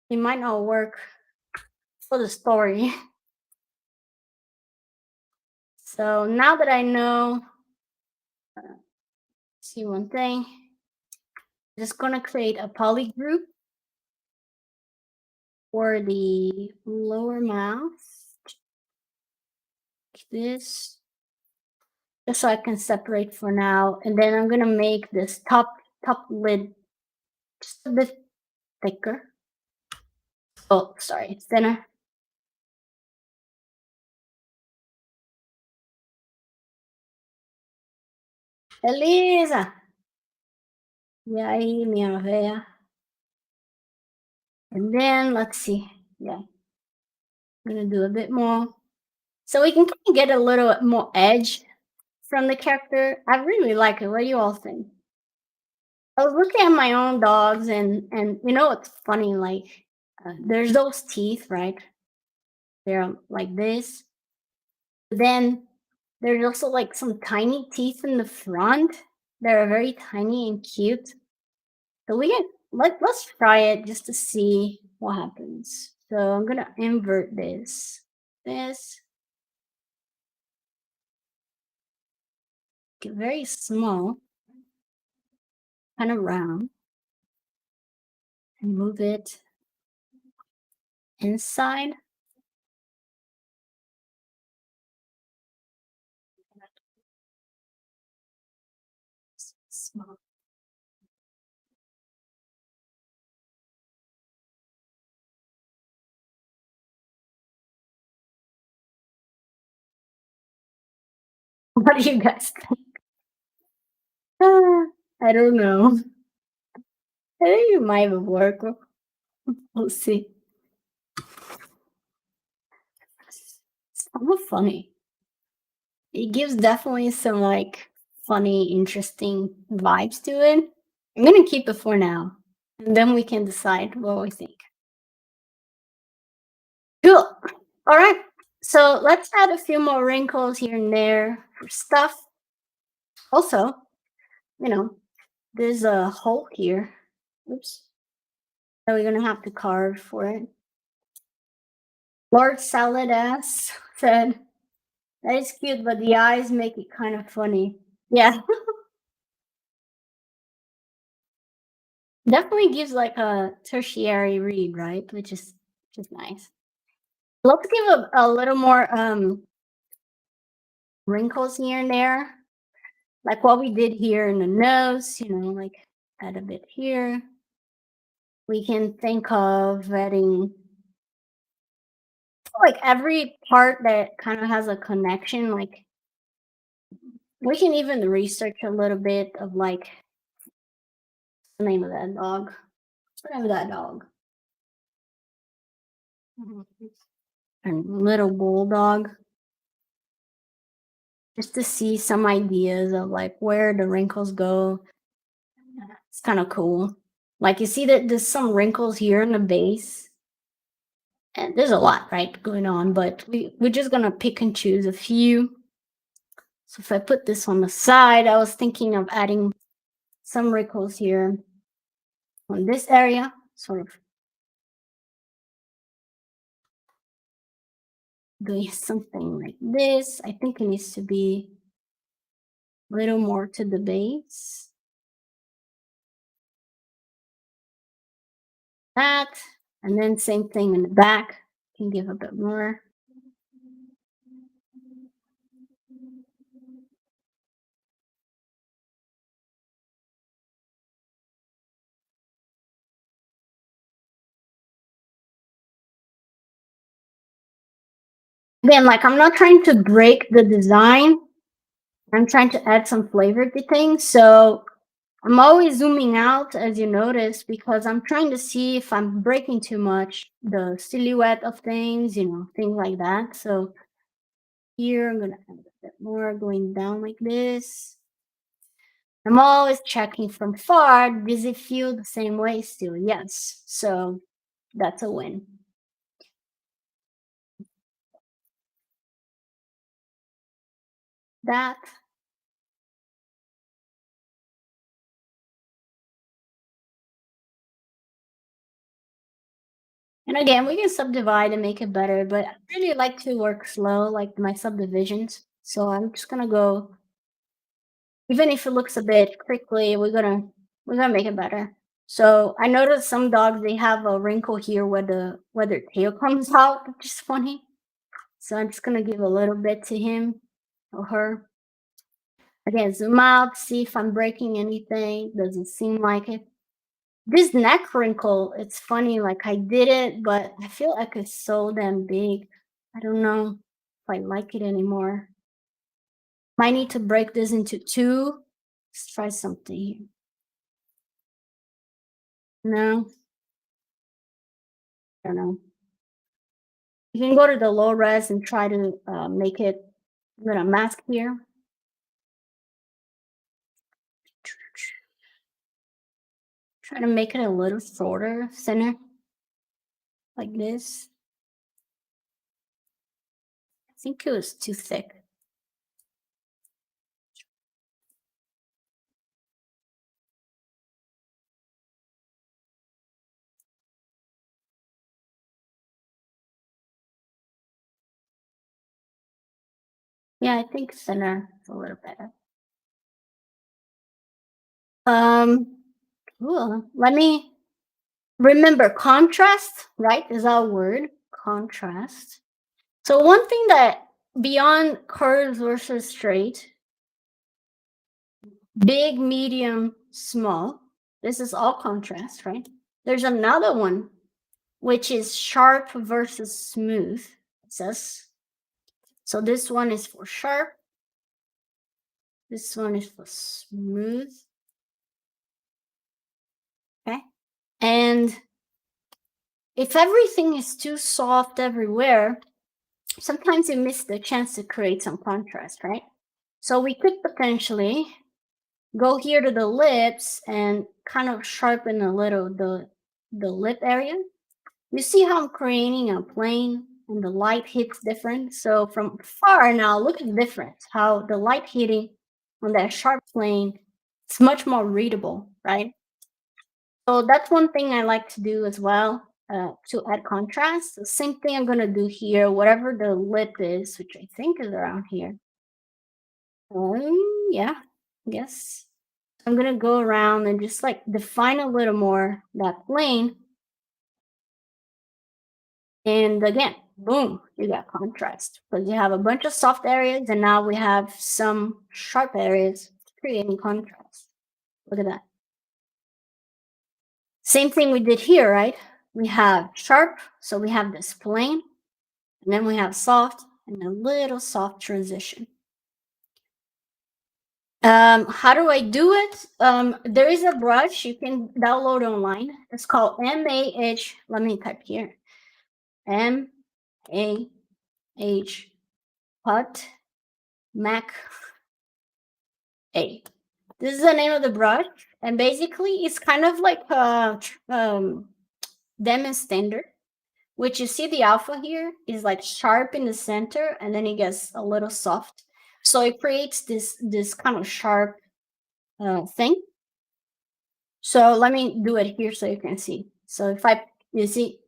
not work for the story. So now that I know, see one thing, just gonna create a poly group for the lower mouth, like this, just so I can separate for now. And then I'm gonna make this top lid just a bit thicker. Oh, sorry, it's thinner. Elisa! E aí, minha véia? And then let's see. Yeah, I'm gonna do a bit more. So we can kind of get a little more edge from the character. I really like it. What do you all think? I was looking at my own dogs, and it's funny. Like, there's those teeth, right? They're like this. Then there's also like some tiny teeth in the front that are very tiny and cute. So let's try it just to see what happens. So I'm gonna invert this, get very small, kind of round, and move it inside. Small. What do you guys think? I don't know. I think it might work. We'll see. It's kind of funny. It gives definitely some like funny, interesting vibes to it. I'm gonna keep it for now, and then we can decide what we think. Cool. All right. So let's add a few more wrinkles here and there for stuff. Also, you know, there's a hole here. Oops. That we're gonna have to carve for it. Lord Salad ass said, "That is cute, but the eyes make it kind of funny." Yeah, definitely gives like a tertiary read, right? Which is nice. Let's give a little more wrinkles here and there, like what we did here in the nose. Like add a bit here. We can think of adding like every part that kind of has a connection. Like we can even research a little bit of like the name of that dog. What's the name of that dog? A little bulldog, just to see some ideas of like where the wrinkles go. It's kind of cool. Like you see that there's some wrinkles here in the base, and there's a lot right going on, but we're just gonna pick and choose a few. So if I put this on the side, I was thinking of adding some wrinkles here on this area, sort of doing something like this. I think it needs to be a little more to the base. That, and then same thing in the back. Can give a bit more. Again, like I'm not trying to break the design. I'm trying to add some flavor to things. So I'm always zooming out, as you notice, because I'm trying to see if I'm breaking too much the silhouette of things, things like that. So here I'm gonna add a bit more going down like this. I'm always checking from far. Does it feel the same way still? Yes. So that's a win. That. And again, we can subdivide and make it better, but I really like to work slow, like my subdivisions. So I'm just gonna go, even if it looks a bit crinkly, we're gonna make it better. So I noticed some dogs they have a wrinkle here where their tail comes out, which is funny. So I'm just gonna give a little bit to him or her. Again, zoom out, see if I'm breaking anything. Doesn't seem like it. This neck wrinkle, it's funny, like I did it, but I feel like it's so damn big. I don't know if I like it anymore. Might need to break this into two. Let's try something here. No, I don't know. You can go to the low res and try to make it. I'm gonna mask here. Try to make it a little shorter, thinner, like this. I think it was too thick. Yeah, I think thinner is a little better. Um, let me remember contrast, right? Is our word contrast. So one thing that beyond curves versus straight, big, medium, small, this is all contrast, right? There's another one which is sharp versus smooth. It says so. This one is for sharp. This one is for smooth. Okay, and if everything is too soft everywhere, sometimes you miss the chance to create some contrast, right? So we could potentially go here to the lips and kind of sharpen a little the lip area. You see how I'm creating a plane and the light hits different? So from far now, look at the difference, how the light hitting on that sharp plane, it's much more readable, right? So that's one thing I like to do as well to add contrast. The same thing I'm gonna do here, whatever the lip is, which I think is around here. Yeah, yes. I'm gonna go around and just like define a little more that plane. And again, boom, you got contrast because you have a bunch of soft areas and now we have some sharp areas creating contrast. Look at that. Same thing we did here, right? We have sharp, so we have this plane, and then we have soft and a little soft transition. How do I do it? There is a brush you can download online. It's called MAH. Let me type here. MAH Hot Mac A. This is the name of the brush, and basically it's kind of like a Demon Standard, which you see the alpha here is like sharp in the center, and then it gets a little soft. So it creates this kind of sharp thing. So let me do it here so you can see. So if you see,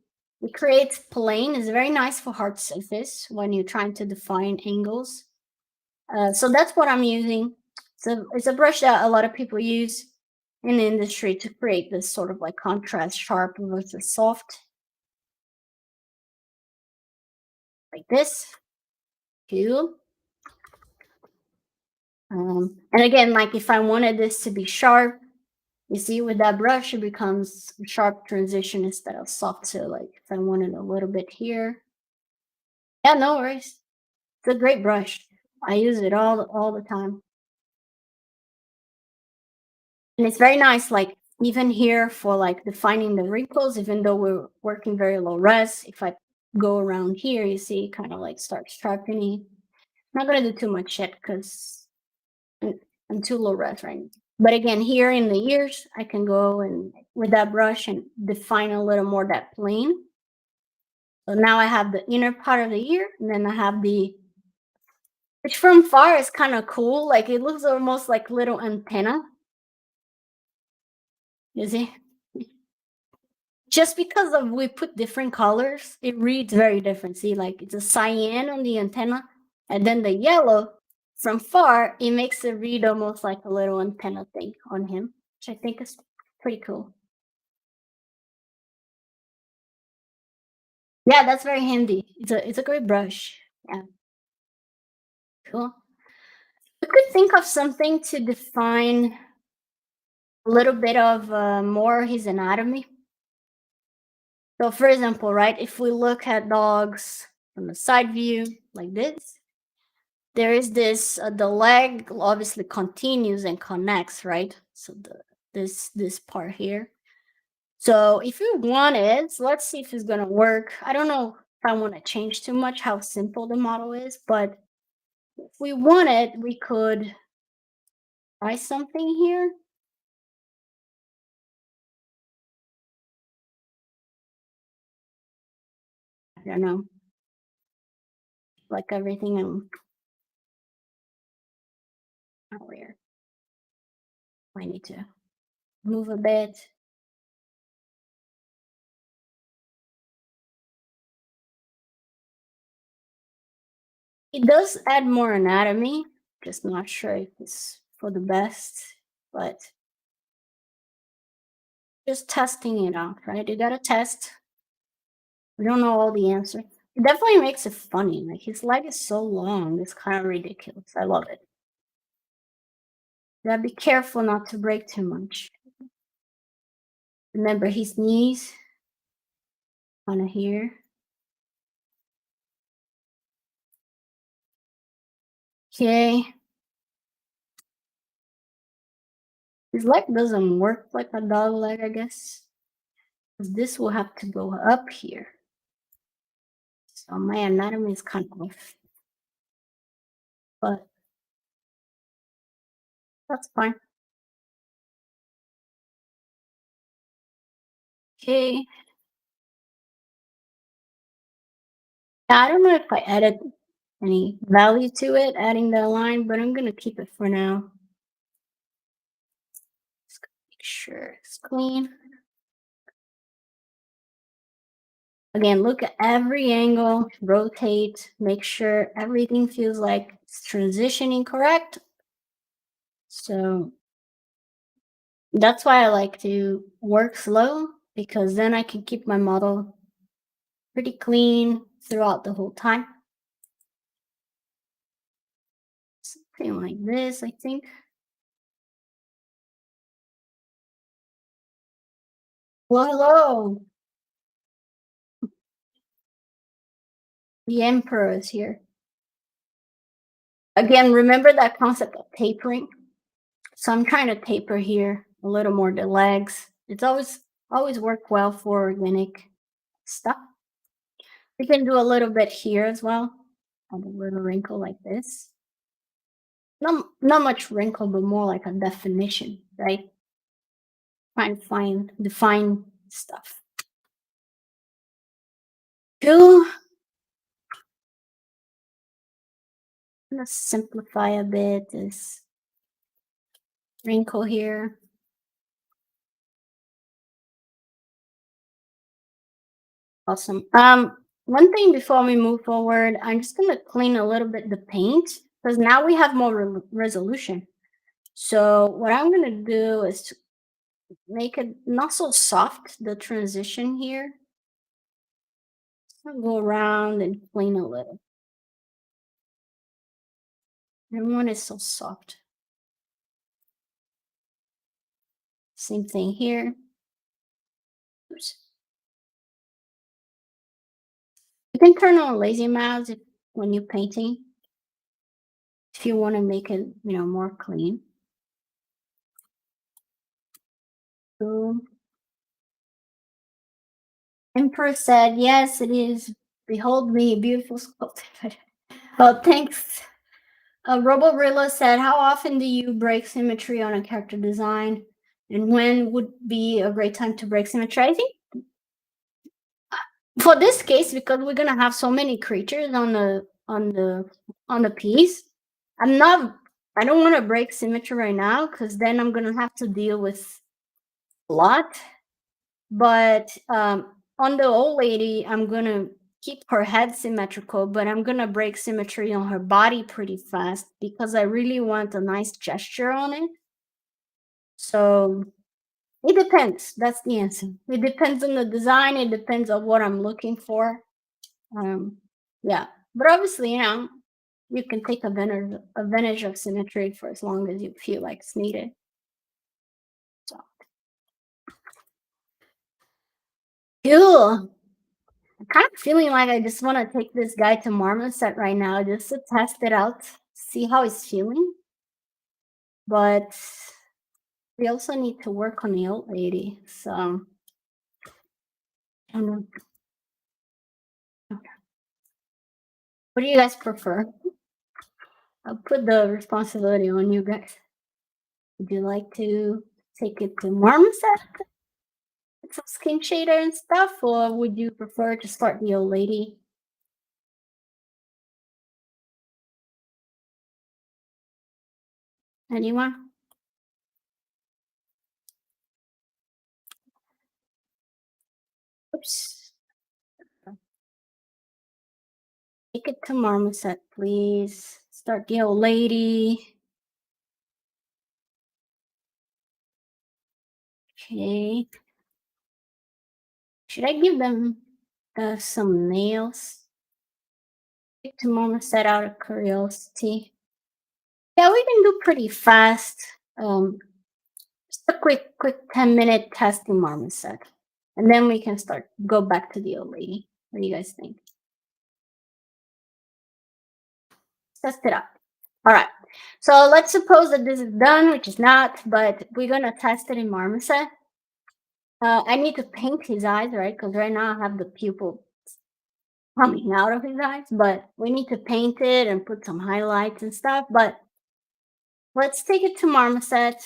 it creates plane. It's very nice for hard surface when you're trying to define angles. So that's what I'm using. So it's a brush that a lot of people use in the industry to create this sort of like contrast, sharp versus soft, like this. Cool. And again, like if I wanted this to be sharp, you see with that brush, it becomes sharp transition instead of soft. So like if I wanted a little bit here, yeah, no worries. It's a great brush. I use it all the time. And it's very nice, like even here for like defining the wrinkles, even though we're working very low res, if I go around here, you see kind of like start sharpening. I'm not gonna do too much yet because I'm too low res right now. But again, here in the ears, I can go and with that brush and define a little more that plane. So now I have the inner part of the ear, and then I have which from far is kind of cool. Like it looks almost like little antenna. You see? Just because of we put different colors, it reads very different. See, like it's a cyan on the antenna, and then the yellow from far, it makes it read almost like a little antenna thing on him, which I think is pretty cool. Yeah, that's very handy. It's a great brush. Yeah, cool. You could think of something to define a little bit of more his anatomy. So, for example, right, if we look at dogs from the side view like this, there is this the leg obviously continues and connects, right? So this part here. So if we wanted, so let's see if it's gonna work. I don't know if I want to change too much how simple the model is, but if we wanted, we could try something here. I don't know, like everything in where I need to move a bit. It does add more anatomy, just not sure if it's for the best, but just testing it out, right? You gotta test. We don't know all the answers. It definitely makes it funny. Like his leg is so long, it's kind of ridiculous. I love it. You gotta be careful not to break too much. Remember his knees kind of here. Okay. His leg doesn't work like a dog leg, I guess. 'Cause this will have to go up here. So my anatomy is kind of off. But that's fine. Okay. I don't know if I added any value to it, adding that line, but I'm gonna keep it for now. Just gotta make sure it's clean. Again, look at every angle, rotate, make sure everything feels like it's transitioning correct. So that's why I like to work slow, because then I can keep my model pretty clean throughout the whole time. Something like this, I think. Well, hello. The emperor is here. Again, remember that concept of tapering? So I'm trying to taper here a little more the legs. It's always work well for organic stuff. We can do a little bit here as well. Add a little wrinkle like this. Not much wrinkle, but more like a definition, right? Trying to find define stuff. Cool. I'm gonna simplify a bit this wrinkle here. Awesome. One thing before we move forward, I'm just gonna clean a little bit the paint because now we have more resolution. So what I'm gonna do is to make it not so soft, the transition here. I'll go around and clean a little. Everyone is so soft. Same thing here. Oops. You can turn on lazy mouse when you're painting if you want to make it, more clean. Boom. Emperor said, "Yes, it is. Behold me, beautiful sculptor." Well, thanks. Roborilla said, how often do you break symmetry on a character design? And when would be a great time to break symmetry? I think for this case, because we're gonna have so many creatures on the piece, I don't want to break symmetry right now because then I'm gonna have to deal with a lot. But on the old lady, I'm gonna keep her head symmetrical, but I'm gonna break symmetry on her body pretty fast because I really want a nice gesture on it. So it depends. That's the answer. It depends on the design. It depends on what I'm looking for. Um, yeah, but obviously, you can take advantage of symmetry for as long as you feel like it's needed. So cool. I'm kind of feeling like I just want to take this guy to Marmoset right now just to test it out, see how he's feeling. But we also need to work on the old lady. So I don't know. What do you guys prefer? I'll put the responsibility on you guys. Would you like to take it to Marmoset with some skin shader and stuff, or would you prefer to start the old lady? Anyone? Oops. Take it to Marmoset, please. Start the old lady. Okay. Should I give them some nails? Take it to Marmoset out of curiosity. Yeah, we can do pretty fast. Just a quick 10-minute test in Marmoset. And then we can go back to the old lady. What do you guys think? Test it out. All right. So let's suppose that this is done, which is not, but we're going to test it in Marmoset. I need to paint his eyes, right? Because right now I have the pupil coming out of his eyes, but we need to paint it and put some highlights and stuff. But let's take it to Marmoset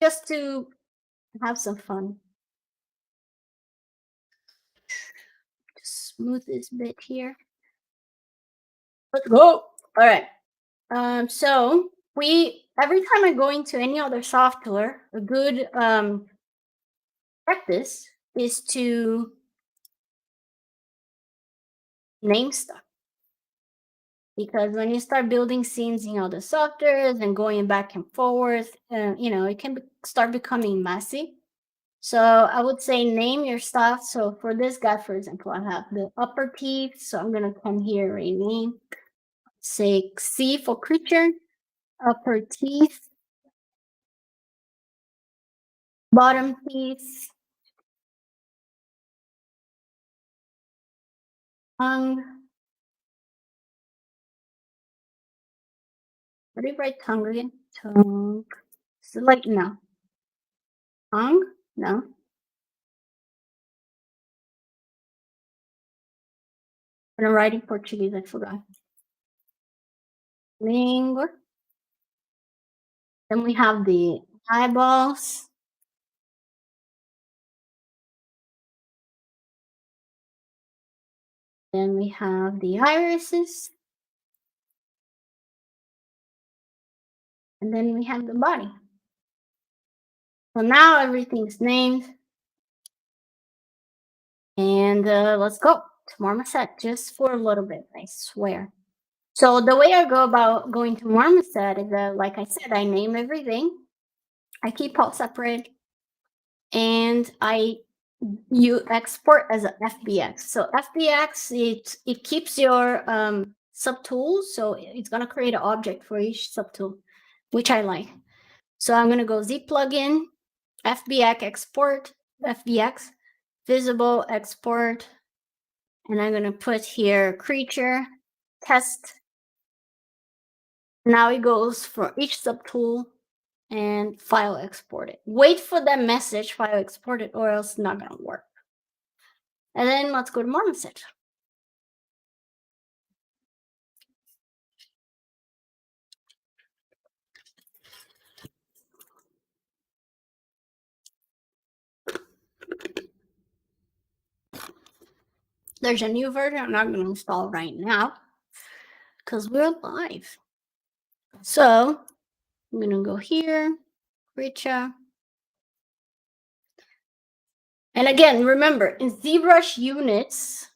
just to have some fun. Just smooth this bit here. Let's go. All right. So every time I go into any other software, a good practice is to name stuff. Because when you start building scenes in other softwares and going back and forth, it can start becoming messy. So I would say name your stuff. So for this guy, for example, I have the upper teeth. So I'm going to come here, rename, say C for creature, upper teeth, bottom teeth, tongue. What do you write tongue again? Tongue. Select no. Tongue? No. I'm going to write in Portuguese. I forgot. Língua. Then we have the eyeballs. Then we have the irises. And then we have the body. So now everything's named. And let's go to Marmoset just for a little bit, I swear. So the way I go about going to Marmoset is that, like I said, I name everything. I keep all separate. And you export as a FBX. So FBX, it keeps your subtools. So it's going to create an object for each subtool, which I like. So I'm going to go Z plugin, FBX export, FBX, visible export. And I'm going to put here creature, test. Now it goes for each subtool and file export it. Wait for that message, file export it, or else it's not going to work. And then let's go to Marmoset. There's a new version I'm not going to install right now because we're live. So I'm going to go here, Richa. And again, remember, in ZBrush units,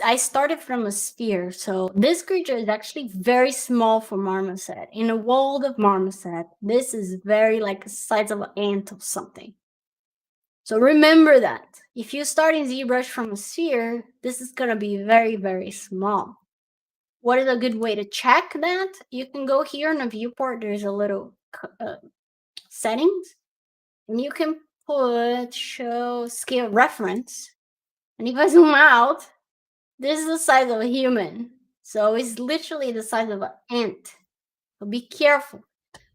I started from a sphere. So this creature is actually very small for Marmoset. In a world of Marmoset, this is very like the size of an ant or something. So remember that. If you start in ZBrush from a sphere, this is going to be very, very small. What is a good way to check that? You can go here in the viewport. There's a little settings, and you can put show scale reference. And if I zoom out, this is the size of a human. So it's literally the size of an ant. So be careful.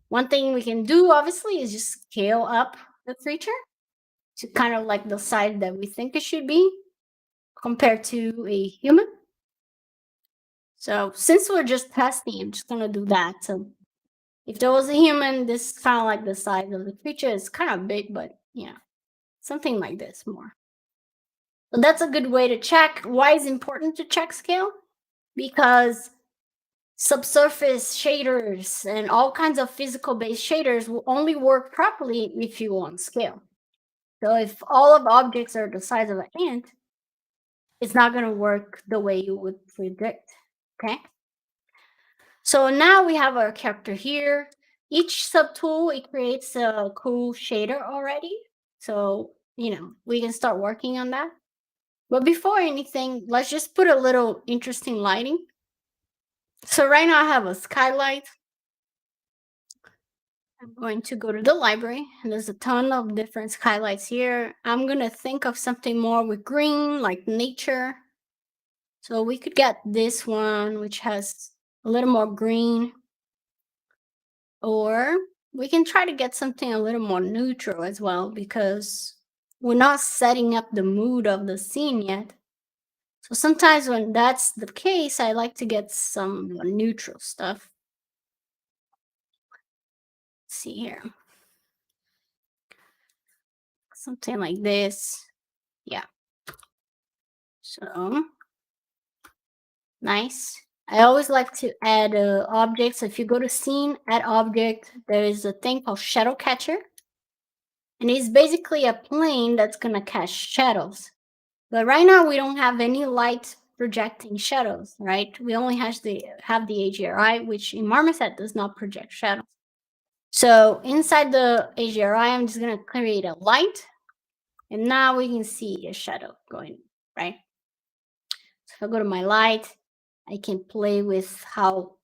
One thing we can do, obviously, is just scale up the creature to kind of like the size that we think it should be compared to a human. So since we're just testing, I'm just going to do that. So if there was a human, this is kind of like the size of the creature. It's kind of big, but yeah, something like this more. So that's a good way to check. Why is it important to check scale? Because subsurface shaders and all kinds of physical based shaders will only work properly if you want scale. So if all of the objects are the size of an ant, it's not going to work the way you would predict. Okay. So now we have our character here. Each subtool, it creates a cool shader already. So, we can start working on that. But before anything, let's just put a little interesting lighting. So right now I have a skylight. I'm going to go to the library, and there's a ton of different skylights here. I'm going to think of something more with green, like nature. So we could get this one, which has a little more green. Or we can try to get something a little more neutral as well, because we're not setting up the mood of the scene yet. So sometimes when that's the case, I like to get some neutral stuff. Let's see here. Something like this. Yeah. So nice. I always like to add objects. If you go to scene, add object, there is a thing called shadow catcher. And it's basically a plane that's going to catch shadows. But right now we don't have any light projecting shadows, right? We only have the AGRI, which in Marmoset does not project shadows. So inside the AGRI, I'm just going to create a light. And now we can see a shadow going, right? So if I go to my light, I can play with how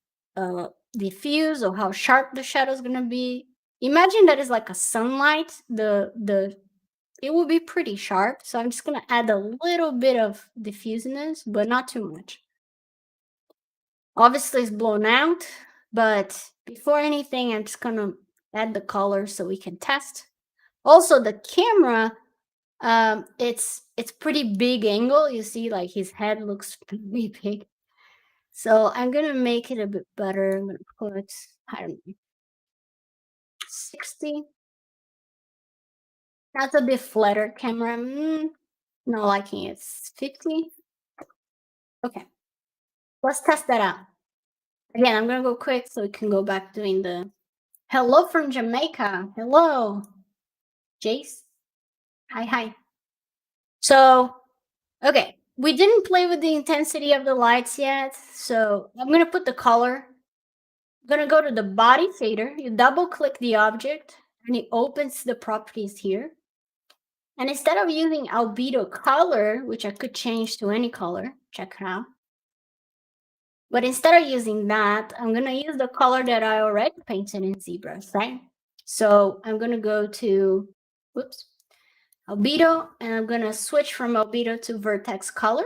diffuse or how sharp the shadow is going to be. Imagine that is like a sunlight. It will be pretty sharp. So I'm just going to add a little bit of diffuseness, but not too much. Obviously, it's blown out, but before anything, I'm just going to add the color so we can test. Also, the camera, it's pretty big angle. You see, like his head looks pretty big. So I'm going to make it a bit better. I'm going to put, I don't know, 60. That's a bit flatter camera. Not liking it. It's 50. Okay. Let's test that out. Again, I'm going to go quick so we can go back doing the hello from Jamaica. Hello, Jace. Hi. So, okay. We didn't play with the intensity of the lights yet. So I'm going to put the color. I'm going to go to the body fader. You double click the object and it opens the properties here. And instead of using albedo color, which I could change to any color, check it out. But instead of using that, I'm going to use the color that I already painted in ZBrush, right? So I'm going to go to, albedo, and I'm going to switch from albedo to vertex color.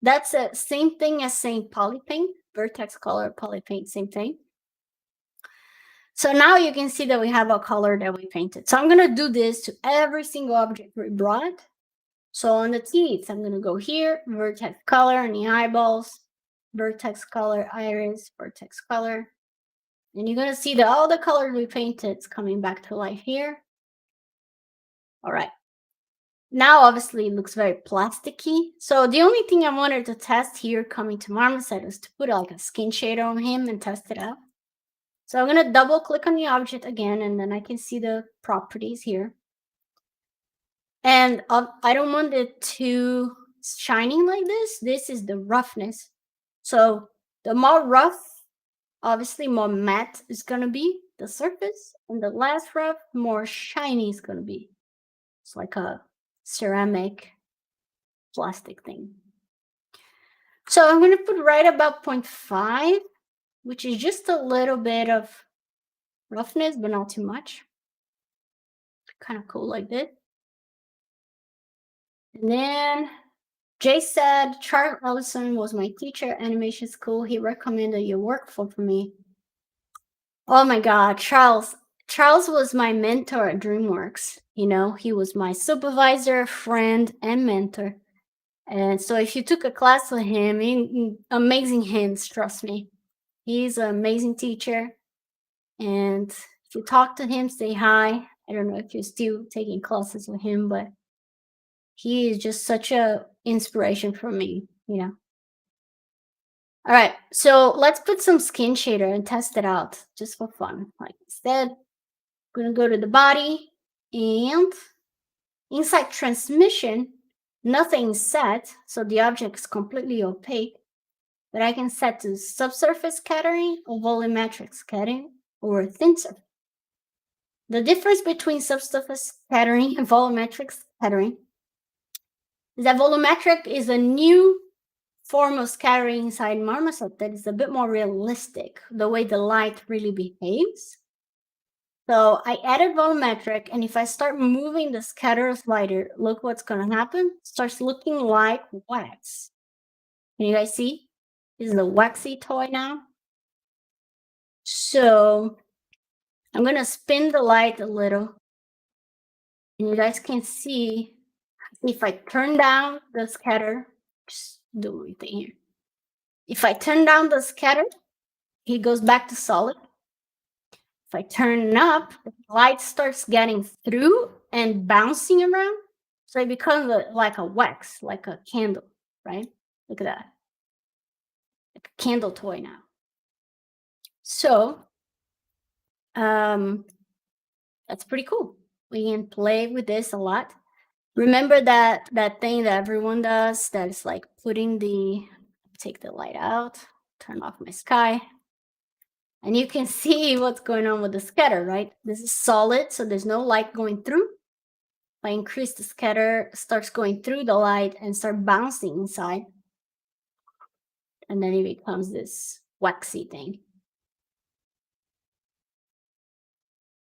That's the same thing as saying polypaint, vertex color, polypaint, same thing. So now you can see that we have a color that we painted. So I'm going to do this to every single object we brought. So on the teeth, I'm going to go here, vertex color on the eyeballs, vertex color, iris, vertex color. And you're going to see that all the colors we painted is coming back to life here. All right. Now, obviously, it looks very plasticky. So the only thing I wanted to test here coming to Marmoset is to put like a skin shader on him and test it out. So I'm going to double click on the object again, and then I can see the properties here. And I don't want it too shining like this. This is the roughness. So the more rough, obviously more matte is going to be the surface, and the less rough, more shiny is going to be. It's like a ceramic plastic thing. So I'm going to put right about 0.5, which is just a little bit of roughness, but not too much. Kind of cool like this. And then Jay said, Charles Ellison was my teacher at animation school. He recommended your work for me. Oh my God, Charles. Charles was my mentor at DreamWorks. You know, he was my supervisor, friend, and mentor. And so if you took a class with him, amazing hands, trust me. He's an amazing teacher. And if you talk to him, say hi. I don't know if you're still taking classes with him, but he is just such a inspiration for me, you know. All right, so let's put some skin shader and test it out just for fun. Like instead, I'm gonna go to the body, and inside transmission, nothing's set, so the object is completely opaque. But I can set to subsurface scattering or volumetric scattering or thin surface. The difference between subsurface scattering and volumetric scattering is that volumetric is a new form of scattering inside Marmoset that is a bit more realistic, the way the light really behaves. So I added volumetric, and if I start moving the scatter slider, look what's going to happen. It starts looking like wax. Can you guys see? This is a waxy toy now. So I'm going to spin the light a little, and you guys can see if I turn down the scatter, just do my thing here. If I turn down the scatter, he goes back to solid. If I turn it up, the light starts getting through and bouncing around. So it becomes like a wax, like a candle, right? Look at that. Like a candle toy now. So that's pretty cool. We can play with this a lot. Remember that thing that everyone does, that is like take the light out, turn off my sky, and you can see what's going on with the scatter, right? This is solid, so there's no light going through. If I increase the scatter, it starts going through the light and start bouncing inside, and then it becomes this waxy thing.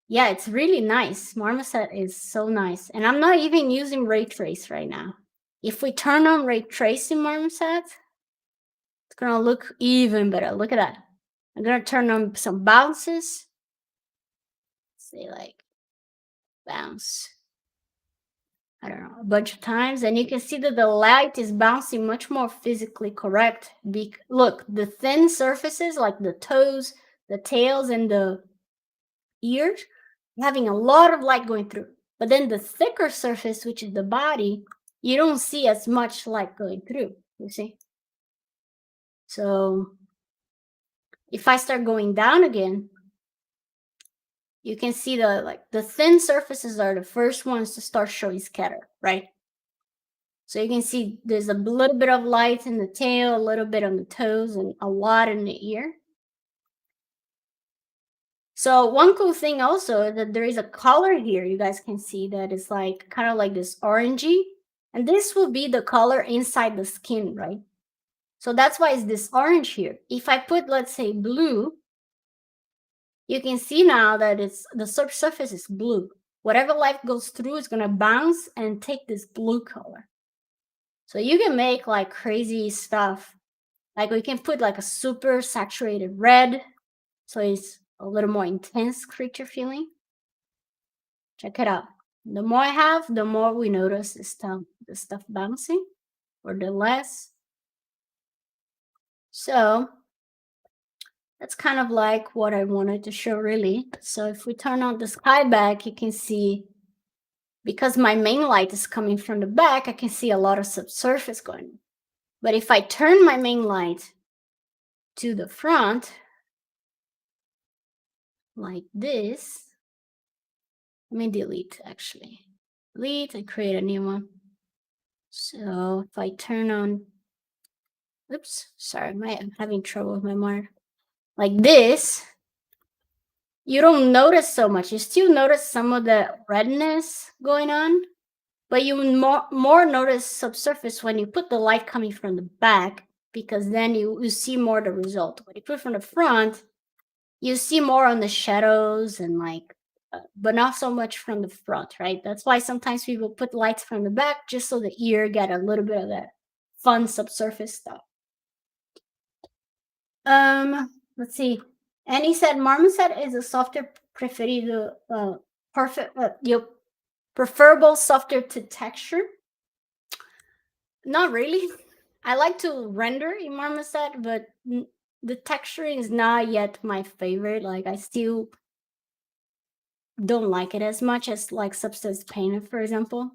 Yeah, it's really nice. Marmoset is so nice. And I'm not even using ray trace right now. If we turn on ray trace in Marmoset, it's gonna look even better. Look at that. I'm gonna turn on some bounces. Say like bounce. I don't know, a bunch of times, and you can see that the light is bouncing much more physically correct. Look, the thin surfaces like the toes, the tails, and the ears, having a lot of light going through. But then the thicker surface, which is the body, you don't see as much light going through, you see? So if I start going down again, you can see the thin surfaces are the first ones to start showing scatter, right? So you can see there's a little bit of light in the tail, a little bit on the toes, and a lot in the ear. So one cool thing also is that there is a color here. You guys can see that it's like kind of like this orangey, and this will be the color inside the skin, right? So that's why it's this orange here. If I put, let's say, blue, you can see now that the surface is blue. Whatever light goes through is gonna bounce and take this blue color. So you can make like crazy stuff. Like we can put like a super saturated red, so it's a little more intense creature feeling. Check it out. The more I have, the more we notice the stuff bouncing, or the less. So that's kind of like what I wanted to show, really. So if we turn on the sky back, you can see because my main light is coming from the back, I can see a lot of subsurface going on. But if I turn my main light to the front, like this, let me delete actually. Delete and create a new one. So if I turn on, oops, sorry, I'm having trouble with my monitor. Like this, you don't notice so much. You still notice some of the redness going on, but you more notice subsurface when you put the light coming from the back, because then you see more the result. When you put it from the front, you see more on the shadows and like, but not so much from the front, right? That's why sometimes people put lights from the back just so the ear get a little bit of that fun subsurface stuff. Let's see. And he said Marmoset is a software preferido, perfect, your preferable software to texture. Not really. I like to render in Marmoset, but the texturing is not yet my favorite. Like I still don't like it as much as like Substance Painter, for example.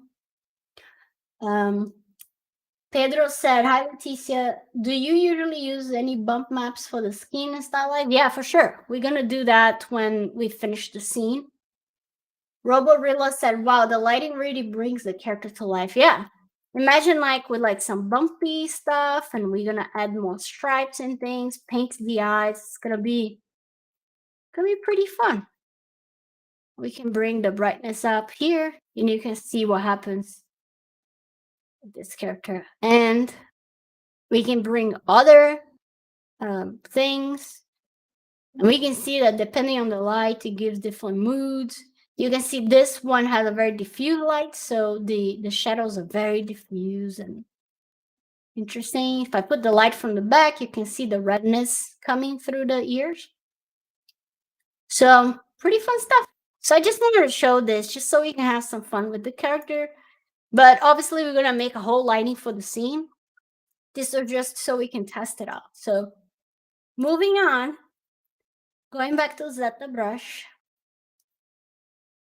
Pedro said, "Hi Leticia, do you usually use any bump maps for the skin and Stylized?" Yeah, for sure. We're gonna do that when we finish the scene. Roborilla said, "Wow, the lighting really brings the character to life." Yeah. Imagine like with like some bumpy stuff, and we're gonna add more stripes and things, paint the eyes. It's gonna be pretty fun. We can bring the brightness up here, and you can see what happens with this character. And we can bring other things, and we can see that depending on the light, it gives different moods. You can see this one has a very diffuse light, so the shadows are very diffuse and interesting. If I put the light from the back, you can see the redness coming through the ears. So pretty fun stuff. So I just wanted to show this just so we can have some fun with the character. But obviously we're gonna make a whole lighting for the scene. This is just so we can test it out. So moving on, going back to ZBrush,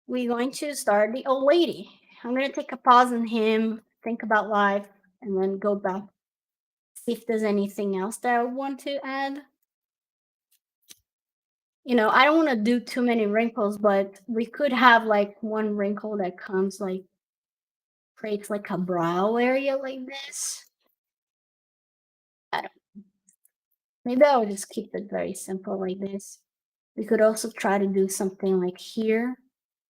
we're going to start the old lady. I'm gonna take a pause on him, think about life, and then go back, see if there's anything else that I want to add. You know, I don't want to do too many wrinkles, but we could have like one wrinkle that comes like, creates like a brow area like this. I don't, maybe I will just keep it very simple like this. We could also try to do something like here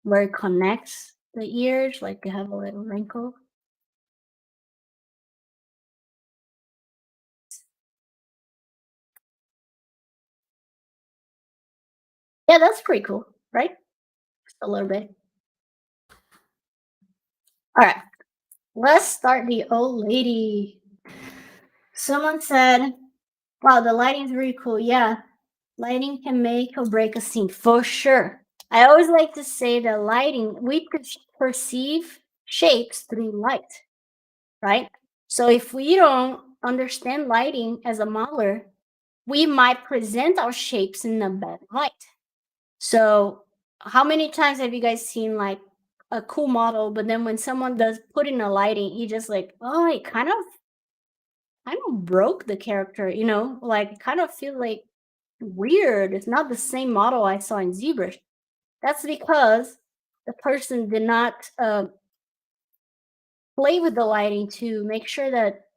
where it connects the ears, like you have a little wrinkle. Yeah, that's pretty cool, right? Just a little bit. All right, let's start the old lady. Someone said, wow, the lighting's really cool. Yeah, lighting can make or break a scene for sure. I always like to say that lighting, we perceive shapes through light, right? So if we don't understand lighting as a modeler, we might present our shapes in a bad light. So how many times have you guys seen like a cool model, but then when someone does put in a lighting, you just like, oh, it kind of broke the character, you know, like kind of feel like weird. It's not the same model I saw in Zbrush. That's because the person did not play with the lighting to make sure that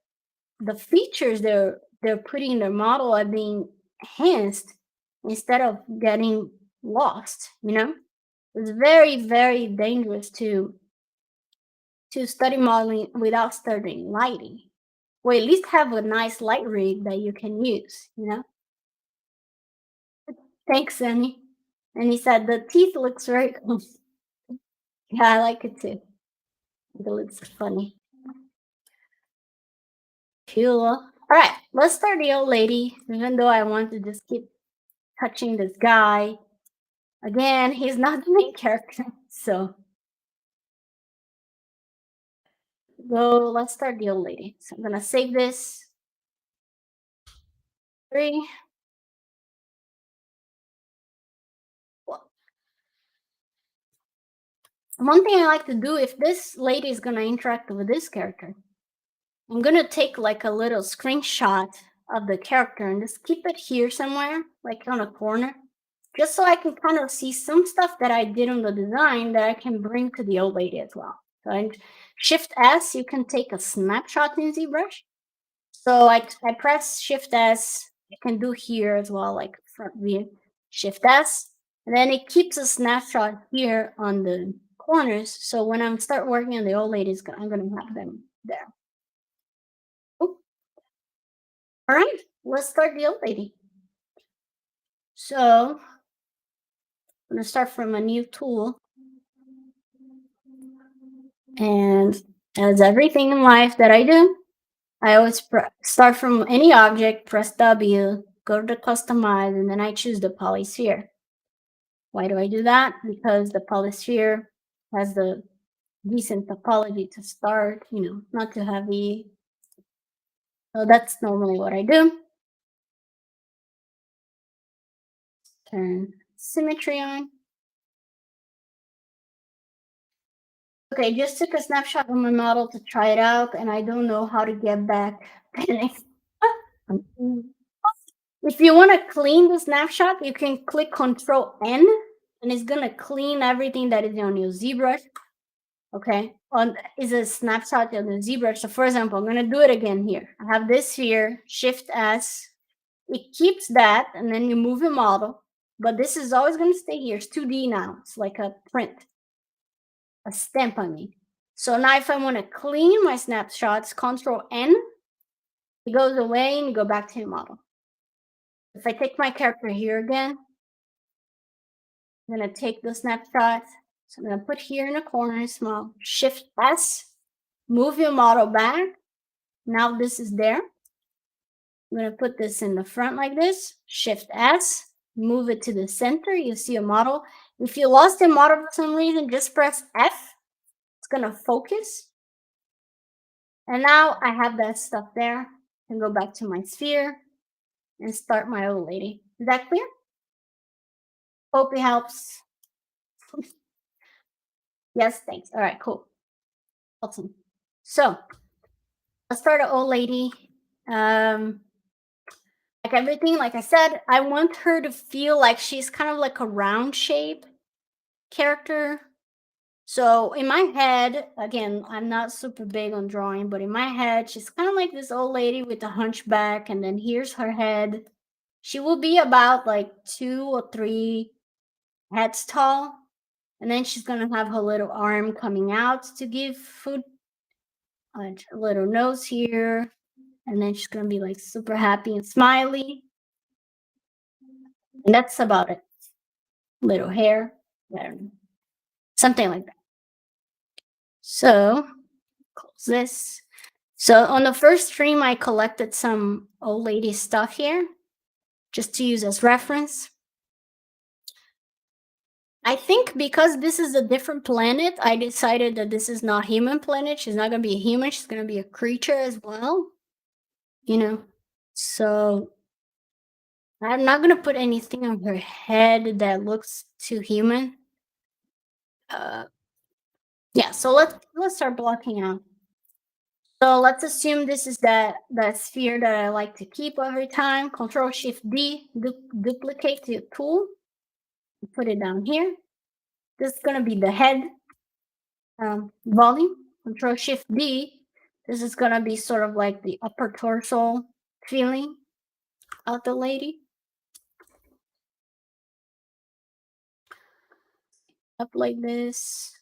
the features they're putting in their model are being enhanced instead of getting lost. You know, it's very very dangerous to study modeling without studying lighting, or at least have a nice light rig that you can use. You know. Thanks, Annie. And he said the teeth looks very cool. Yeah, I like it too. It looks funny. Cool. All right, let's start the old lady. Even though I want to just keep touching this guy. Again, he's not the main character. So let's start the old lady. So I'm gonna save this. 3. Well, One thing I like to do, if this lady is gonna interact with this character, I'm gonna take like a little screenshot of the character and just keep it here somewhere, like on a corner, just so I can kind of see some stuff that I did on the design that I can bring to the old lady as well. So I Shift S, you can take a snapshot in ZBrush. So I press Shift S. I can do here as well, like front view, Shift S, and then it keeps a snapshot here on the corners. So when I start working on the old ladies, I'm gonna have them there. All right, let's start the old lady. So I'm gonna start from a new tool, and as everything in life that I do, I always start from any object, press W, go to customize, and then I choose the polysphere. Why do I do that? Because the polysphere has the decent topology to start, not too heavy. So that's normally what I do. Turn symmetry on. Okay, just took a snapshot of my model to try it out, and I don't know how to get back. If you want to clean the snapshot, you can click Control N, and it's gonna clean everything that is on your ZBrush. Okay, is a snapshot of the ZBrush. So for example, I'm gonna do it again here. I have this here, Shift S. It keeps that, and then you move your model. But this is always gonna stay here. It's 2D now. It's like a print, a stamp on me. So now if I want to clean my snapshots, Control N, it goes away and you go back to your model. If I take my character here again, I'm gonna take the snapshot. So I'm gonna put here in the corner, small, Shift S, move your model back. Now this is there. I'm gonna put this in the front like this, Shift S, move it to the center. You see a model. If you lost your model for some reason, just press F. It's gonna focus. And now I have that stuff there. I can go back to my sphere and start my old lady. Is that clear? Hope it helps. Yes, thanks. All right, cool. Awesome. So let's start an old lady. Like everything, like I said, I want her to feel like she's kind of like a round shape character. So in my head, again, I'm not super big on drawing, but in my head, she's kind of like this old lady with a hunchback, and then here's her head. She will be about like 2 or 3 heads tall, and then she's gonna have her little arm coming out to give food, a little nose here, and then she's gonna be like super happy and smiley, and that's about it. Little hair, I don't know, something like that. So close this. So on the first stream, I collected some old lady stuff here just to use as reference. I think because this is a different planet, I decided that this is not human planet. She's not going to be a human. She's going to be a creature as well, So I'm not going to put anything on her head that looks too human. Yeah, so let's start blocking out. So let's assume this is that sphere that I like to keep every time. Control Shift D, duplicate the tool, put it down here. This is gonna be the head volume. Control Shift D. This is gonna be sort of like the upper torso feeling of the lady. Up like this.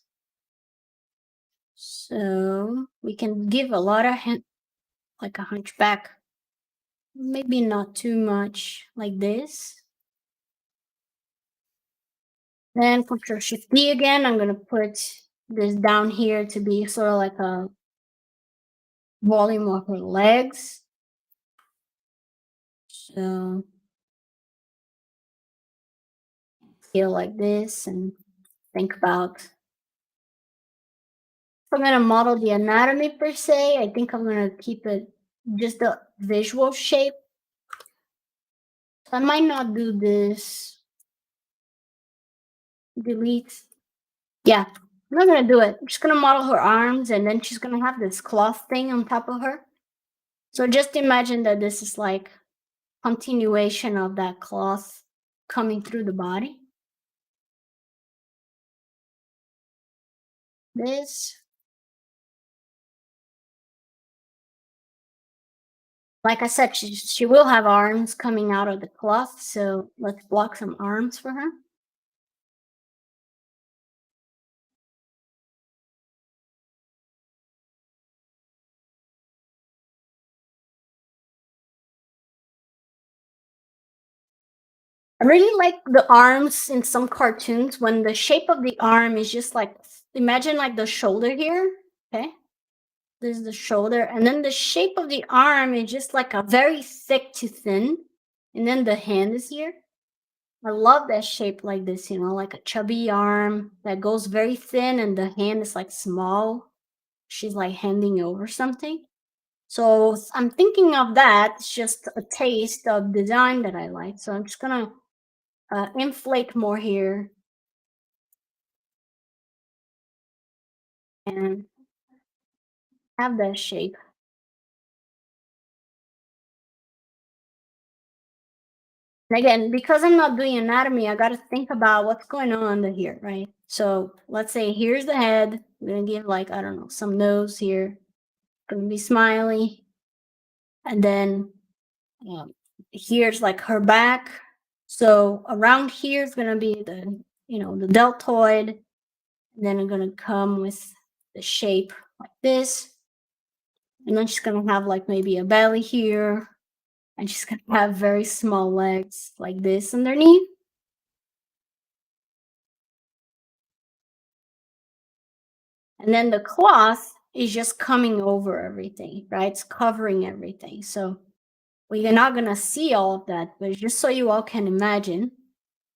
So we can give a lot of like a hunchback. Maybe not too much like this. Then Control Shift D again. I'm gonna put this down here to be sort of like a volume of her legs. So feel like this and think about. If I'm gonna model the anatomy per se, I think I'm gonna keep it just the visual shape. So I might not do this. Delete. Yeah, I'm not gonna do it. I'm just gonna model her arms, and then she's gonna have this cloth thing on top of her. So just imagine that this is like continuation of that cloth coming through the body. This, like I said, she will have arms coming out of the cloth, so let's block some arms for her. I really like the arms in some cartoons when the shape of the arm is just like, imagine like the shoulder here. Okay. This is the shoulder. And then the shape of the arm is just like a very thick to thin. And then the hand is here. I love that shape like this, like a chubby arm that goes very thin and the hand is like small. She's like handing over something. So I'm thinking of that. It's just a taste of design that I like. So I'm just gonna inflate more here and have that shape. And again, because I'm not doing anatomy, I got to think about what's going on under here, right? So let's say here's the head. I'm gonna give like, I don't know, some nose here. Gonna be smiley, and then here's like her back. So around here is gonna be the deltoid. And then I'm gonna come with the shape like this, and then she's gonna have like maybe a belly here, and she's gonna have very small legs like this underneath. And then the cloth is just coming over everything, right? It's covering everything. So we're not gonna see all of that, but just so you all can imagine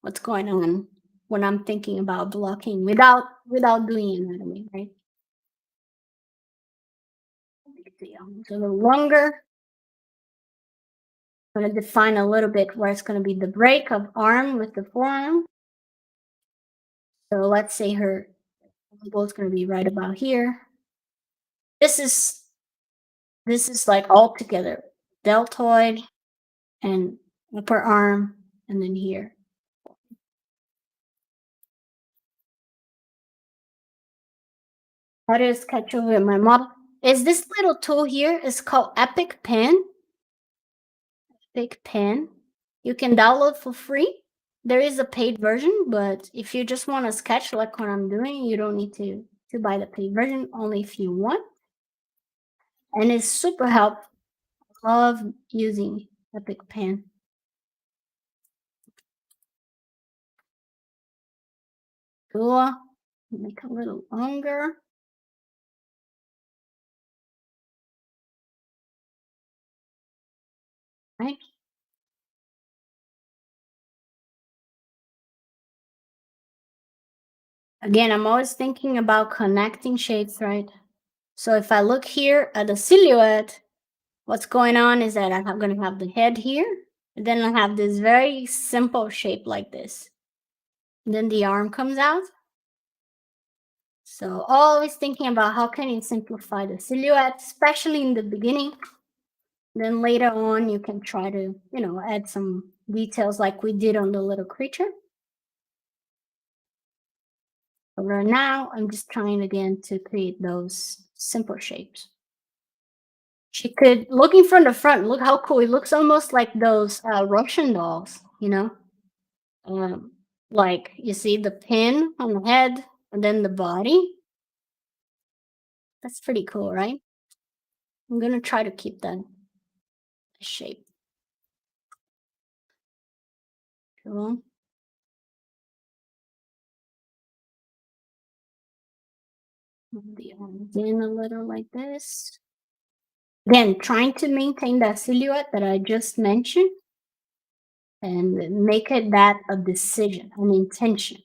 what's going on when I'm thinking about blocking without doing anatomy, right? It's a little longer. I'm gonna define a little bit where it's gonna be the break of arm with the forearm. So let's say her elbow is gonna be right about here. This is like all together, deltoid and upper arm, and then here. How to sketch over my model is this little tool here is called Epic Pen. Epic Pen. You can download for free. There is a paid version, but if you just want to sketch like what I'm doing, you don't need to buy the paid version, only if you want. And it's super helpful. I love using Epic Pen. Cool. Make it a little longer. Right? Again, I'm always thinking about connecting shapes, right? So if I look here at the silhouette, what's going on is that I'm going to have the head here, and then I have this very simple shape like this. And then the arm comes out. So always thinking about how can you simplify the silhouette, especially in the beginning. Then later on, you can try to, add some details like we did on the little creature. But right now, I'm just trying again to create those simple shapes. She could, looking from the front, look how cool. It looks almost like those Russian dolls, Um, like you see the pin on the head and then the body. That's pretty cool, right? I'm gonna try to keep that shape. Cool. Move the arms in a little like this. Again, trying to maintain that silhouette that I just mentioned and make it that a decision, an intention.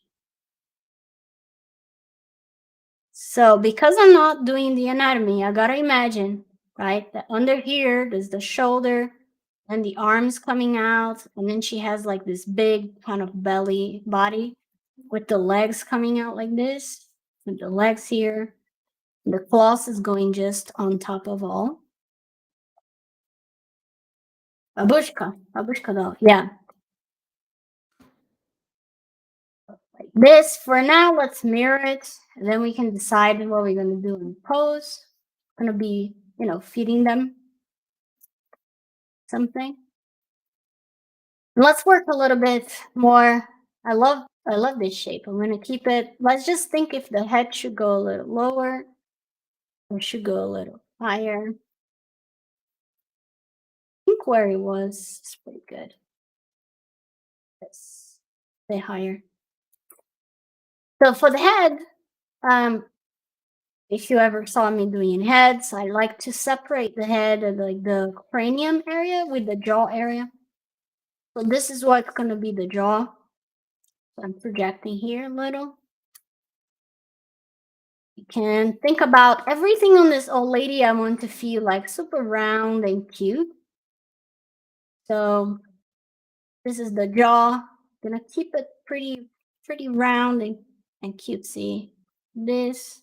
So because I'm not doing the anatomy, I gotta imagine, right, that under here, there's the shoulder and the arms coming out, and then she has like this big kind of belly body with the legs coming out like this. with the legs here. The claws is going just on top of all. Babushka doll, yeah. Like this. For now, let's mirror it, and then we can decide what we're gonna do in pose. Gonna be, feeding them something. Let's work a little bit more. I love this shape. I'm gonna keep it. Let's just think if the head should go a little lower or should go a little higher. I think where it was is pretty good. Let's say higher. So for the head, um, if you ever saw me doing heads, I like to separate the head and like the cranium area with the jaw area. So this is what's gonna be the jaw. So I'm projecting here a little. You can think about everything on this old lady. I want to feel like super round and cute. So this is the jaw. Gonna keep it pretty round and cutesy. This,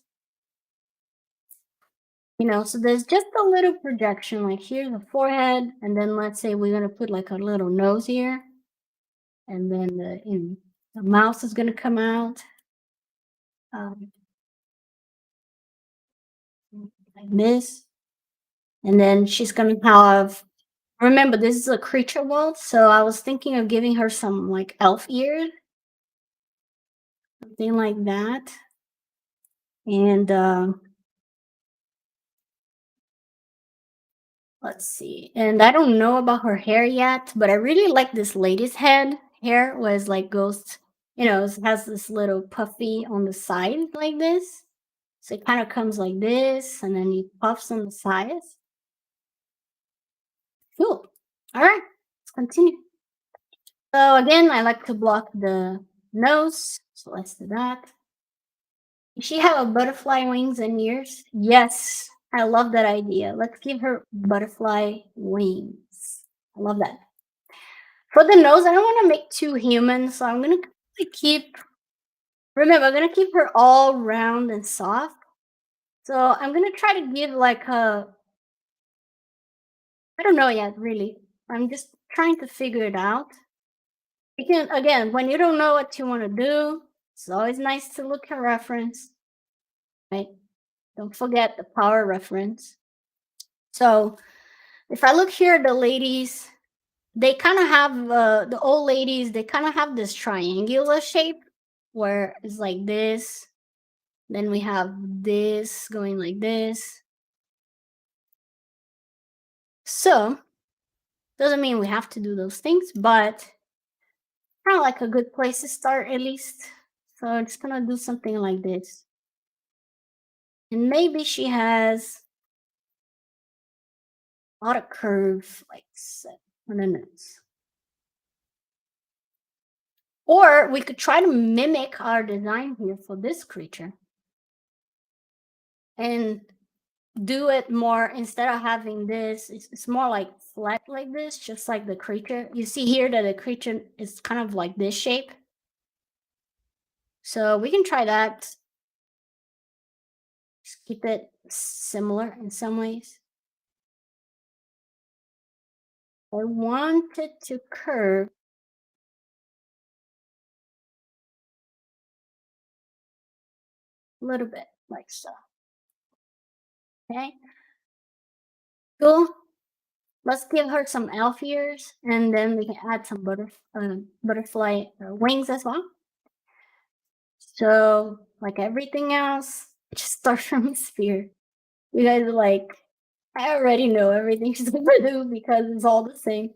so there's just a little projection. Like here's the forehead, and then let's say we're gonna put like a little nose here, and then the mouth is gonna come out. Um, like this. And then she's gonna have, remember, this is a creature world, so I was thinking of giving her some like elf ears, something like that. And let's see. And I don't know about her hair yet, but I really like this lady's head. Hair was like goes, it has this little puffy on the side like this. So it kind of comes like this, and then it puffs on the sides. Cool. All right, let's continue. So again, I like to block the nose. So let's do that. Does she have a butterfly wings and ears? Yes, I love that idea. Let's give her butterfly wings. I love that. For the nose, I don't want to make too human, so I'm gonna keep. Remember, I'm gonna keep her all round and soft. So I'm gonna try to give like a. I don't know yet, really. I'm just trying to figure it out. You can, again, when you don't know what you want to do, it's always nice to look at reference, right? Don't forget the power reference. So if I look here, the ladies, they kind of have the old ladies, they kind of have this triangular shape where it's like this. Then we have this going like this. So doesn't mean we have to do those things, but kind of like a good place to start at least. So I'm just gonna do something like this. And maybe she has a lot of curve, like on the nose. Or we could try to mimic our design here for this creature and do it more, instead of having this, it's more like flat like this, just like the creature. You see here that the creature is kind of like this shape. So we can try that. Just keep it similar in some ways. I want it to curve a little bit like so. Okay, cool. Let's give her some elf ears, and then we can add some butterfly wings as well. So, like everything else, just start from a sphere. You guys are like, I already know everything she's gonna do because it's all the same.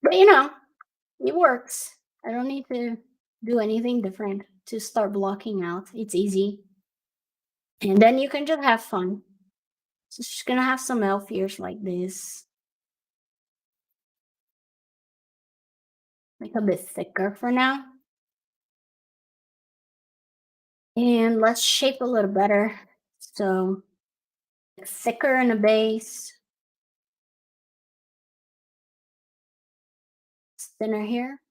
But it works. I don't need to do anything different to start blocking out. It's easy. And then you can just have fun. So she's gonna have some elf ears like this. Like a bit thicker for now. And let's shape a little better. So thicker in the base, thinner here.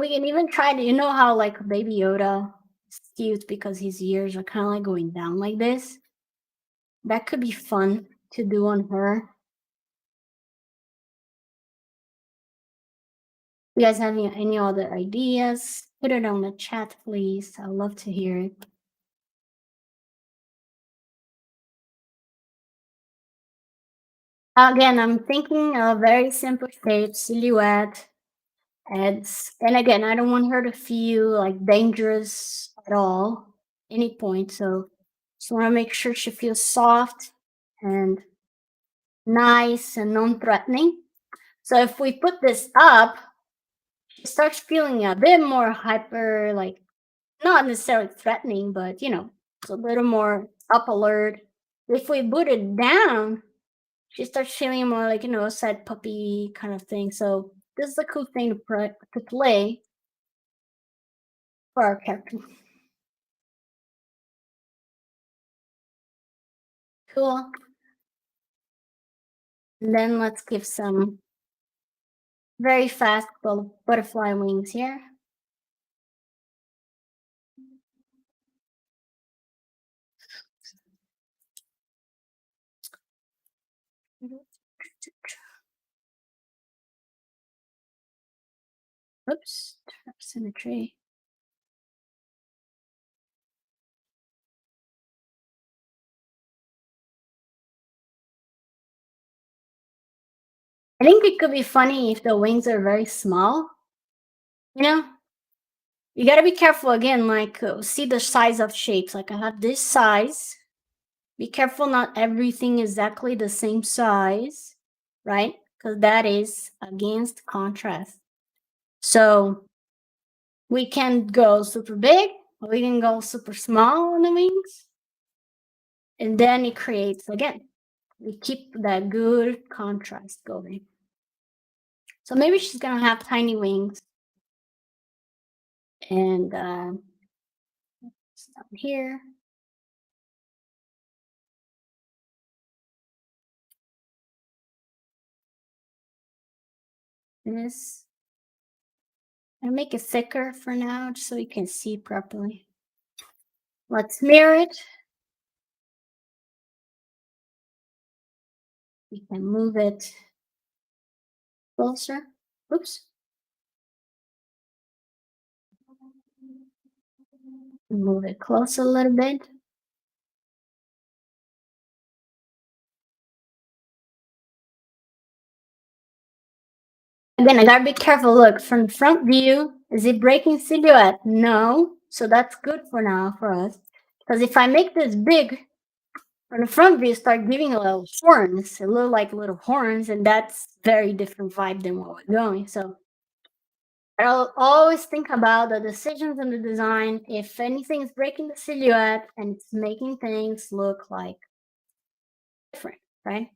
we can even try to, you know how like Baby Yoda is cute because his ears are kind of like going down like this? That could be fun to do on her. You guys have any other ideas? Put it on the chat, please. I'd love to hear it. Again, I'm thinking a very simple shape, silhouette, and again, I don't want her to feel like dangerous at all, any point. So just want to make sure she feels soft and nice and non-threatening. So if we put this up, she starts feeling a bit more hyper, like not necessarily threatening, but it's a little more up alert. If we put it down, she starts feeling more like a sad puppy kind of thing. So this is a cool thing to play for our character. Cool. And then let's give some very fast butterfly wings here. Oops, symmetry. I think it could be funny if the wings are very small. You got to be careful again, like see the size of shapes. Like I have this size. Be careful, not everything exactly the same size, right? Because that is against contrast. So we can go super big, or we can go super small on the wings. And then it creates, again, we keep that good contrast going. So maybe she's going to have tiny wings. And down here. This. I'll make it thicker for now, just so you can see properly. Let's mirror it. We can move it closer. Oops. Move it closer a little bit. Again, I gotta be careful. Look, from front view, is it breaking silhouette? No. So that's good for now for us. Because if I make this big, from the front view, start giving a little horns, it look like little horns, and that's very different vibe than what we're going. So I'll always think about the decisions in the design. If anything is breaking the silhouette and it's making things look like different, right?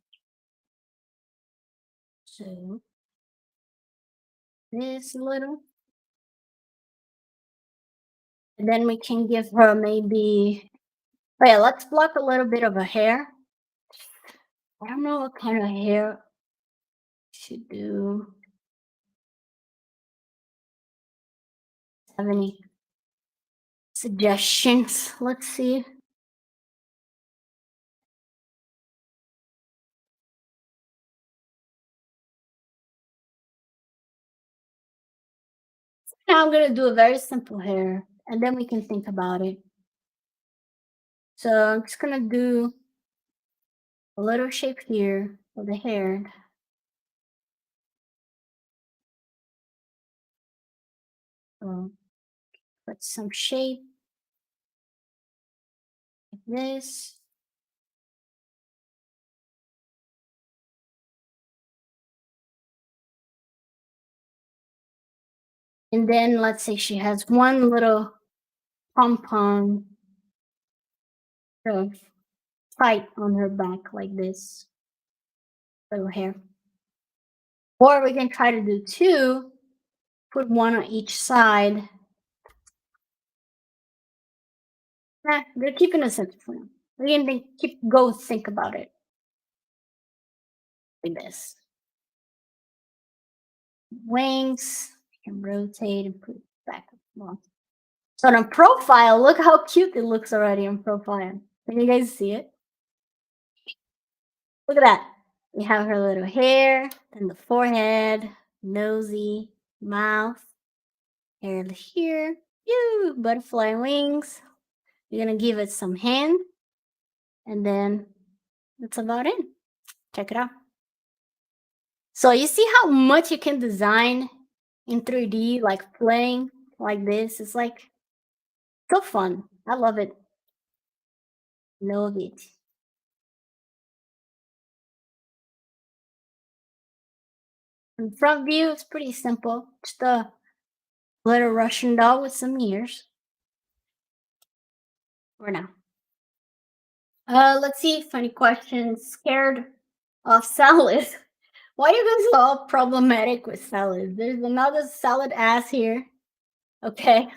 So this little. And then we can give her maybe, oh yeah, let's block a little bit of her hair. I don't know what kind of hair she do. Have any suggestions? Let's see. Now I'm gonna do a very simple hair, and then we can think about it. So I'm just gonna do a little shape here for the hair. So put some shape like this. And then let's say she has one little pom-pom tight on her back like this. Little hair. Or we can try to do two, put one on each side. Nah, they're keeping it simple for now. We can think about it like this. Wings, we can rotate and put Well, so on profile, look how cute it looks already on profile. Can you guys see it? Look at that. We have her little hair, then the forehead, nosy, mouth, hair here, butterfly wings. You're gonna give it some hand, and then that's about it. Check it out. So you see how much you can design in 3D, like playing like this. It's like so fun. I love it. Love it. In front view, it's pretty simple. Just a little Russian doll with some ears. For now. Let's see. Funny question. Scared of salad. Why are you guys all problematic with salad? There's another salad ass here. Okay.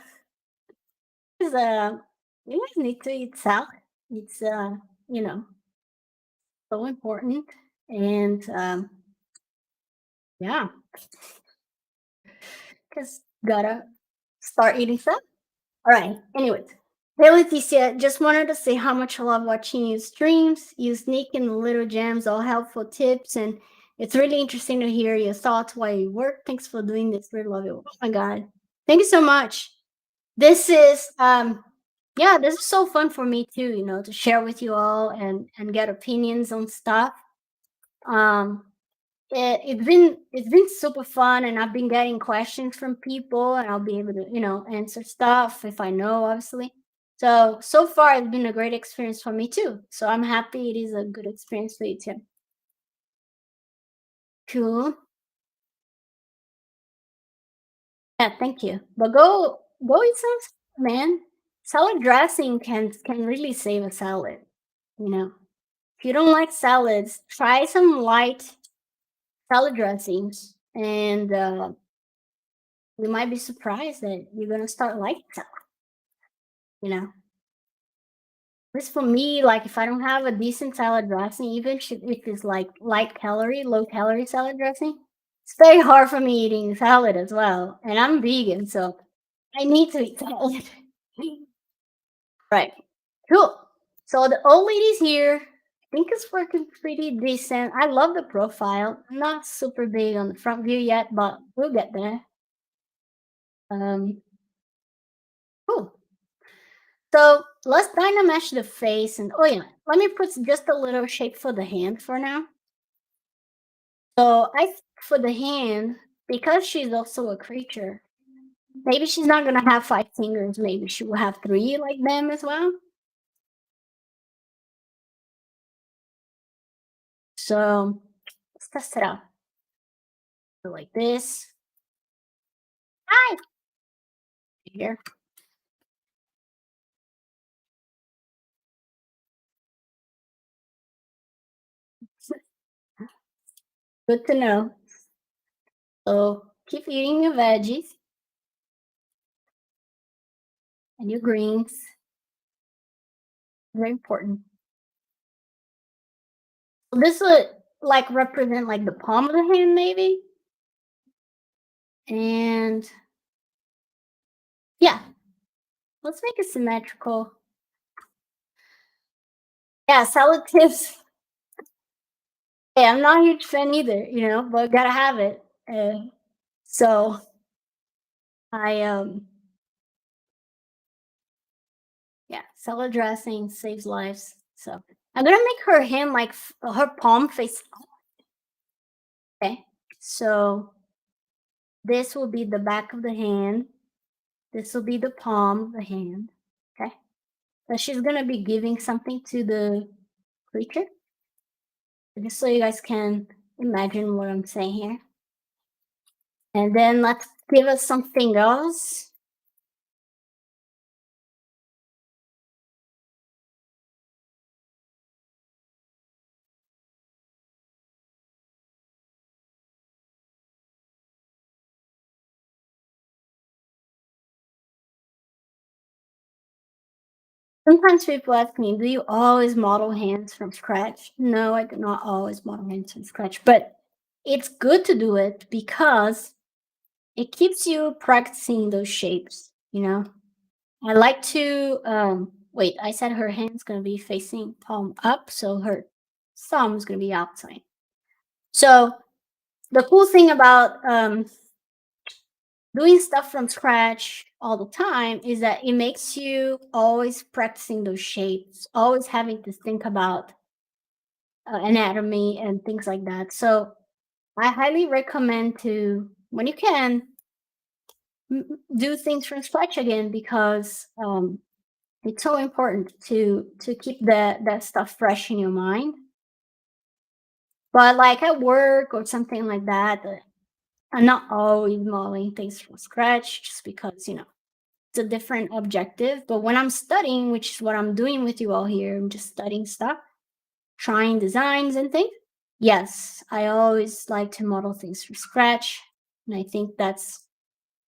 Is you guys need to eat salad. It's you know, so important. And yeah, because gotta start eating salad. All right. Anyways, hey Leticia, just wanted to say how much I love watching you streams. You sneak in the little gems, all helpful tips, and it's really interesting to hear your thoughts while you work. Thanks for doing this. Really love it. Oh my god. Thank you so much. This is yeah, this is so fun for me too, to share with you all and get opinions on stuff. Um it's been super fun, and I've been getting questions from people, and I'll be able to answer stuff if I know, obviously. So far it's been a great experience for me too, so I'm happy it is a good experience for you too. Cool. Yeah, thank you. But go eat some salad, man. Salad dressing can really save a salad, you know if you don't like salads, try some light salad dressings, and you might be surprised that you're gonna start liking salad. You know, at least for me, like if I don't have a decent salad dressing, even if it's like light calorie, low calorie salad dressing, it's very hard for me eating salad as well. And I'm vegan, so I need to eat salad. Right. Cool. So the old lady's here. I think it's working pretty decent. I love the profile. I'm not super big on the front view yet, but we'll get there. Cool. So let's dynamesh the face, and oh yeah, let me put just a little shape for the hand for now. So I think for the hand, because she's also a creature, maybe she's not gonna have 5 fingers. Maybe she will have 3 like them as well. So let's test it out. So like this. Hi. Here. Good to know. So keep eating your veggies and your greens. Very important. So this would like represent like the palm of the hand, maybe. And yeah, let's make it symmetrical. Yeah, salad tips. Hey, I'm not a huge fan either, but gotta have it. So I yeah, salad dressing saves lives. So I'm gonna make her hand like her palm face up. Okay, so this will be the back of the hand. This will be the palm of the hand. Okay, so she's gonna be giving something to the creature. Just so you guys can imagine what I'm saying here. And then let's give us something else. Sometimes people ask me, do you always model hands from scratch? No, I do not always model hands from scratch, but it's good to do it because it keeps you practicing those shapes. you know. I like to wait, I said her hand's gonna be facing palm up, so her thumb's gonna be outside. So the cool thing about doing stuff from scratch all the time is that it makes you always practicing those shapes, always having to think about anatomy and things like that. So I highly recommend to, when you can, do things from scratch again because it's so important to keep that stuff fresh in your mind. But like at work or something like that, I'm not always modeling things from scratch just because it's a different objective. But when I'm studying, which is what I'm doing with you all here, I'm just studying stuff, trying designs and things. Yes, I always like to model things from scratch, and I think that's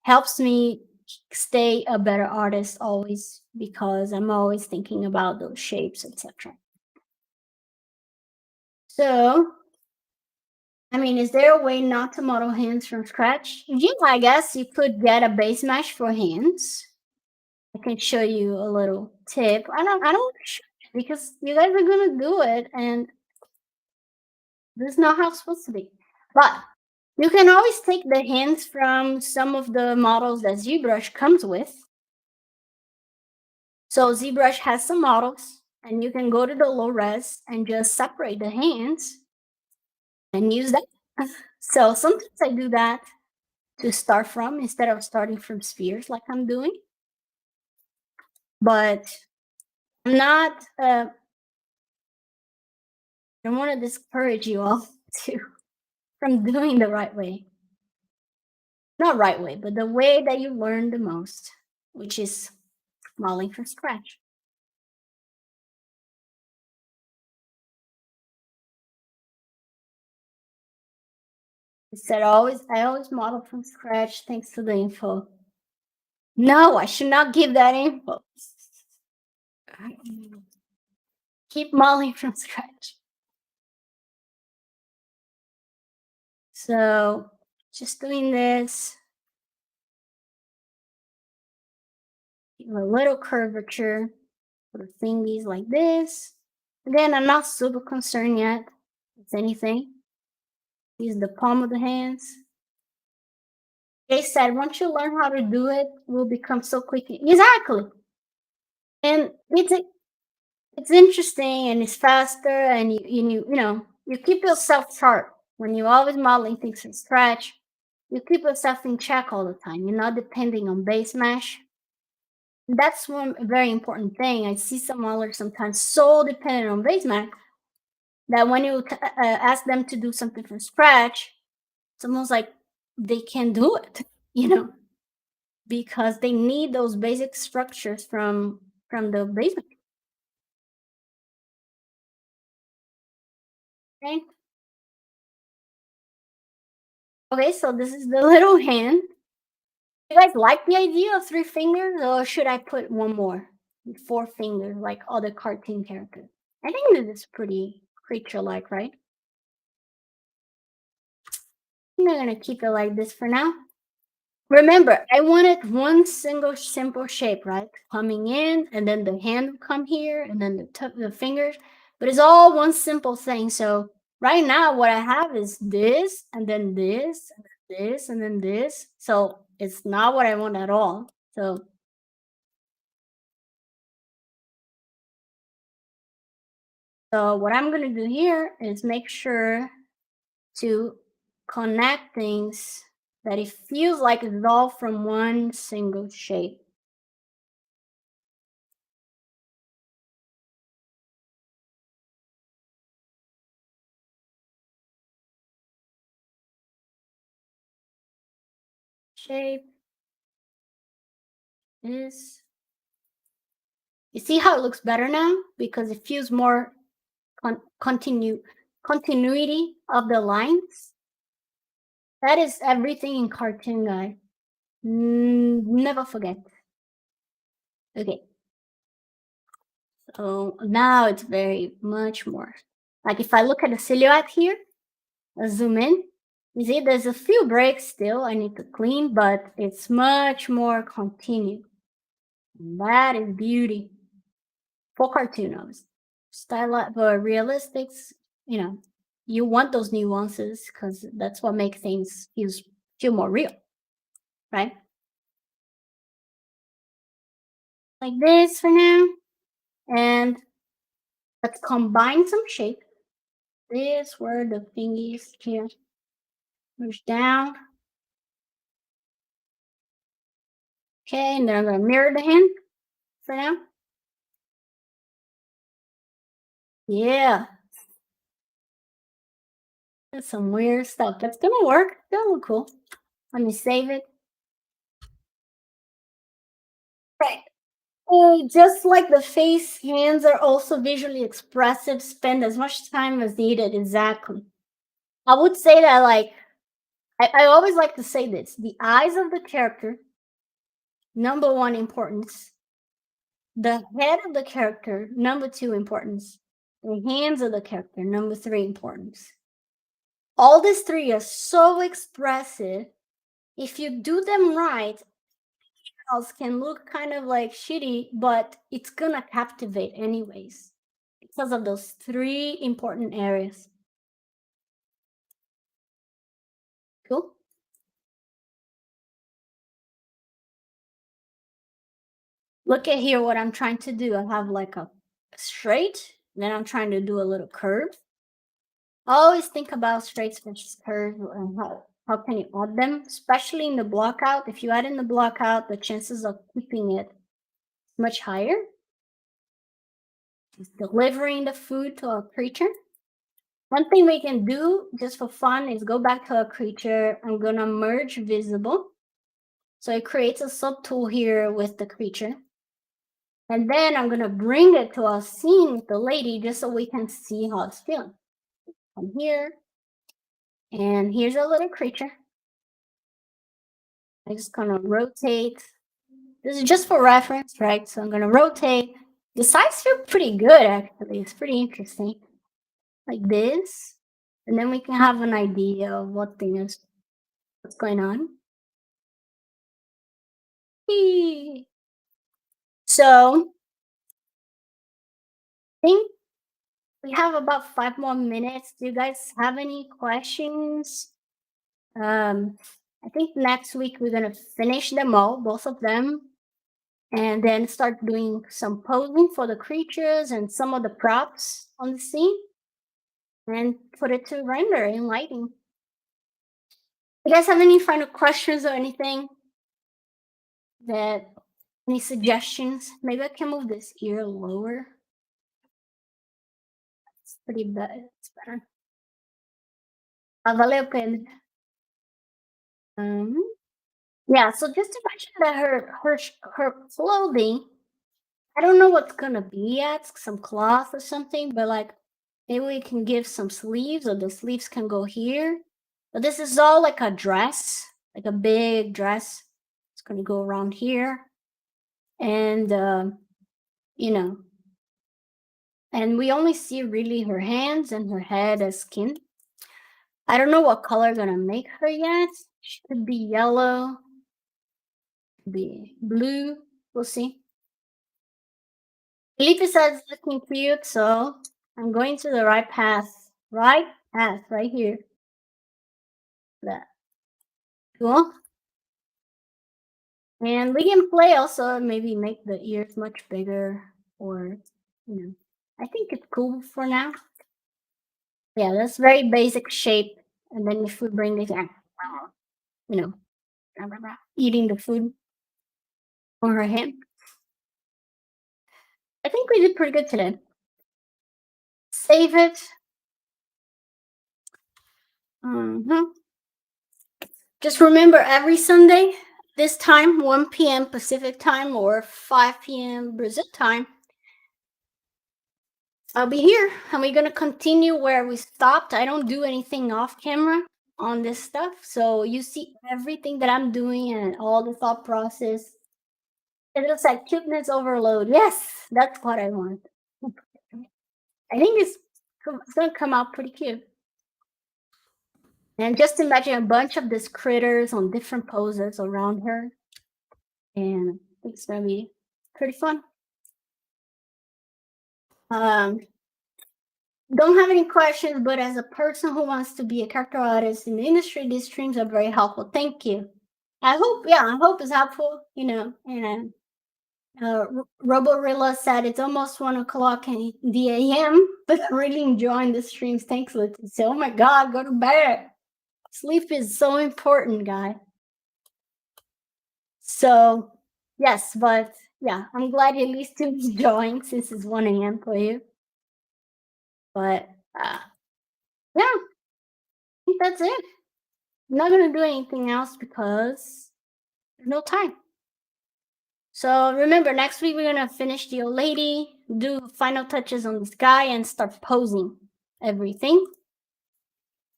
helps me stay a better artist always because I'm always thinking about those shapes, etc. So, I mean, is there a way not to model hands from scratch? Yeah, I guess you could get a base mesh for hands. I can show you a little tip. I don't want to show you because you guys are gonna do it and this is not how it's supposed to be. But you can always take the hands from some of the models that ZBrush comes with. So ZBrush has some models and you can go to the low res and just separate the hands and use that. So sometimes I do that to start from instead of starting from spheres like I'm doing. But I'm not, I don't want to discourage you all to from doing the right way. Not right way, but the way that you learn the most, which is modeling from scratch. Instead, I always model from scratch thanks to the info. No, I should not give that info. Keep modeling from scratch. So just doing this, give a little curvature for the thingies like this. Again, I'm not super concerned yet with anything. Use the palm of the hands. They said once you learn how to do it, will become so quick. Exactly. And it's interesting and it's faster and you keep yourself sharp when you're always modeling things from scratch. You keep yourself in check all the time. You're not depending on base mesh. That's one very important thing. I see some modelers sometimes so dependent on base mesh that when you ask them to do something from scratch, it's almost like they can't do it, you know, because they need those basic structures from the base mesh. Okay. Okay, so this is the little hand. You guys like the idea of 3 fingers, or should I put one more? 4 fingers, like other cartoon characters. I think this is pretty creature-like, right? I'm gonna keep it like this for now. Remember, I wanted one single simple shape, right? Coming in, and then the hand will come here, and then the fingers. But it's all one simple thing. So right now, what I have is this, and then this, and then this, and then this. So it's not what I want at all. So what I'm gonna do here is make sure to connect things that it feels like it's all from one single shape. Shape is, you see how it looks better now because it feels more continuity of the lines. That is everything in cartoon, guy. Never forget. Okay, so now it's very much more. Like if I look at the silhouette here, I zoom in. You see, there's a few breaks still I need to clean, but it's much more continued. That is beauty. For cartoons. Style for realistics, you know, you want those nuances because that's what makes things feel more real, right? Like this for now. And let's combine some shape. This where the thingies here. Push down. Okay, and then I'm gonna mirror the hand for now. Yeah, that's some weird stuff. That's gonna work. That'll look cool. Let me save it. Right. Just like the face, hands are also visually expressive. Spend as much time as needed. Exactly. I would say that, like, I always like to say this: the eyes of the character, number one importance. The head of the character, number two importance. The hands of the character, number three importance. All these three are so expressive. If you do them right, else can look kind of like shitty, but it's gonna captivate anyways because of those three important areas. Cool. Look at here what I'm trying to do. I have like a straight, then I'm trying to do a little curve. I always think about straights versus curves and how can you add them, especially in the block out. If you add in the block out, the chances of keeping it much higher. It's delivering the food to a creature. One thing we can do just for fun is go back to a creature. I'm gonna merge visible. So it creates a subtool here with the creature. And then I'm gonna bring it to a scene with the lady just so we can see how it's feeling. Come here, and here's a little creature. I'm just gonna rotate. This is just for reference, right? So I'm gonna rotate. The sides feel pretty good actually. It's pretty interesting. Like this. And then we can have an idea of what's going on. Eee. So I think we have about 5 more minutes. Do you guys have any questions? I think next week we're gonna finish them all, both of them, and then start doing some posing for the creatures and some of the props on the scene, and put it to render in lighting. You guys have any final questions or anything? That any suggestions? Maybe I can move this ear lower. It's pretty bad. It's better. Valeu, Pedro. Um, yeah. So just imagine that her clothing. I don't know what's gonna be yet, some cloth or something, but like maybe we can give some sleeves, or the sleeves can go here. But this is all like a dress, like a big dress. It's gonna go around here, and you know, and we only see really her hands and her head as skin. I don't know what color I'm gonna make her yet. She could be yellow, be blue. We'll see. Leafy says it's looking cute, so I'm going to the right path. Right path, right here. That. Cool. And we can play also, maybe make the ears much bigger, or, I think it's cool for now. Yeah, that's very basic shape. And then if we bring it, you know, eating the food on her hand. I think we did pretty good today. Save it. Mhm. Just remember every Sunday, this time, 1 p.m. Pacific time or 5 p.m. Brazil time, I'll be here and we're going to continue where we stopped. I don't do anything off camera on this stuff. So you see everything that I'm doing and all the thought process. It looks like cuteness overload. Yes, that's what I want. I think it's going to come out pretty cute. And just imagine a bunch of these critters on different poses around her. And I think it's going to be pretty fun. Don't have any questions, but as a person who wants to be a character artist in the industry, these streams are very helpful. Thank you. I hope it's helpful, and Roborilla said it's almost 1 o'clock in the AM, but I'm really enjoying the streams. Thanks, Leticia. Oh my God, go to bed. Sleep is so important, guy. So, yes, but yeah, I'm glad at least you're enjoying since it's 1 AM for you. But yeah, I think that's it. I'm not gonna do anything else because there's no time. So remember, next week we're gonna finish the old lady, do final touches on this guy, and start posing everything.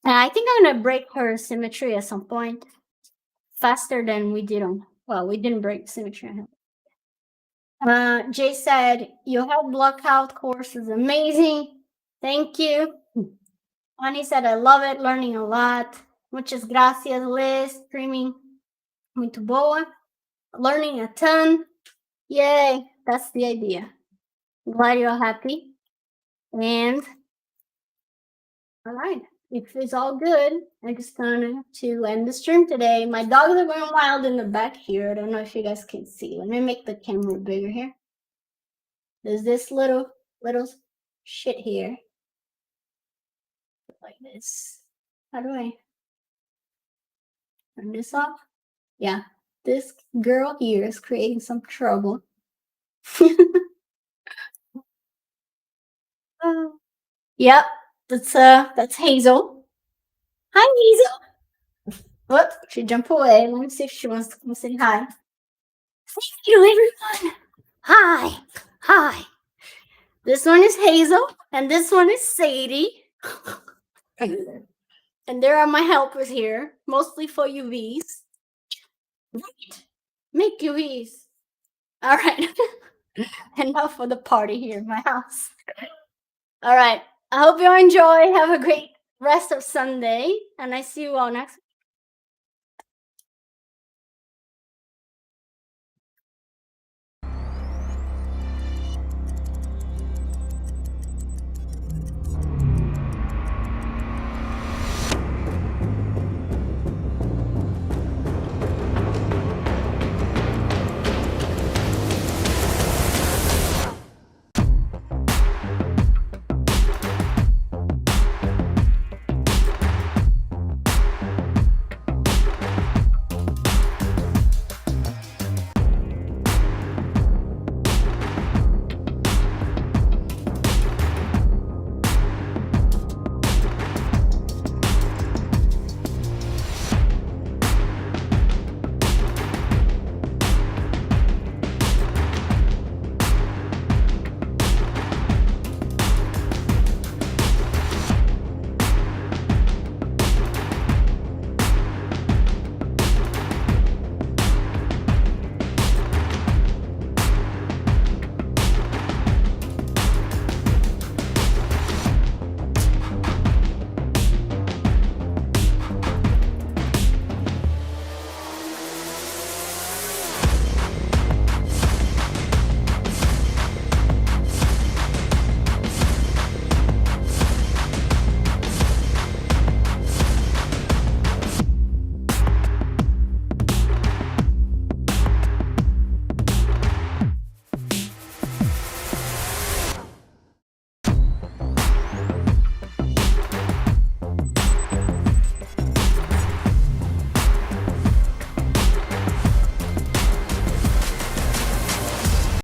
And I think I'm gonna break her symmetry at some point faster than we did on. Well, we didn't break symmetry on him. Jay said your head blockout course is amazing. Thank you. Ani said I love it, learning a lot. Muchas gracias, Liz. Streaming muito boa. Learning a ton. Yay, that's the idea. Glad you're happy. And all right, if it's all good, I just wanted to end the stream today. My dogs are going wild in the back here. I don't know if you guys can see. Let me make the camera bigger here. There's this little shit here. Like this. How do I turn this off? Yeah, this girl here is creating some trouble. Yep, that's Hazel. Hi, Hazel. What? She jumped away. Let me see if she wants to come say hi. Thank you, everyone. Hi. Hi. This one is Hazel, and this one is Sadie. And there are my helpers here, mostly for UVs. Right. Make UVs. All right. And now for the party here in my house. All right. I hope you enjoy. Have a great rest of Sunday, and I see you all next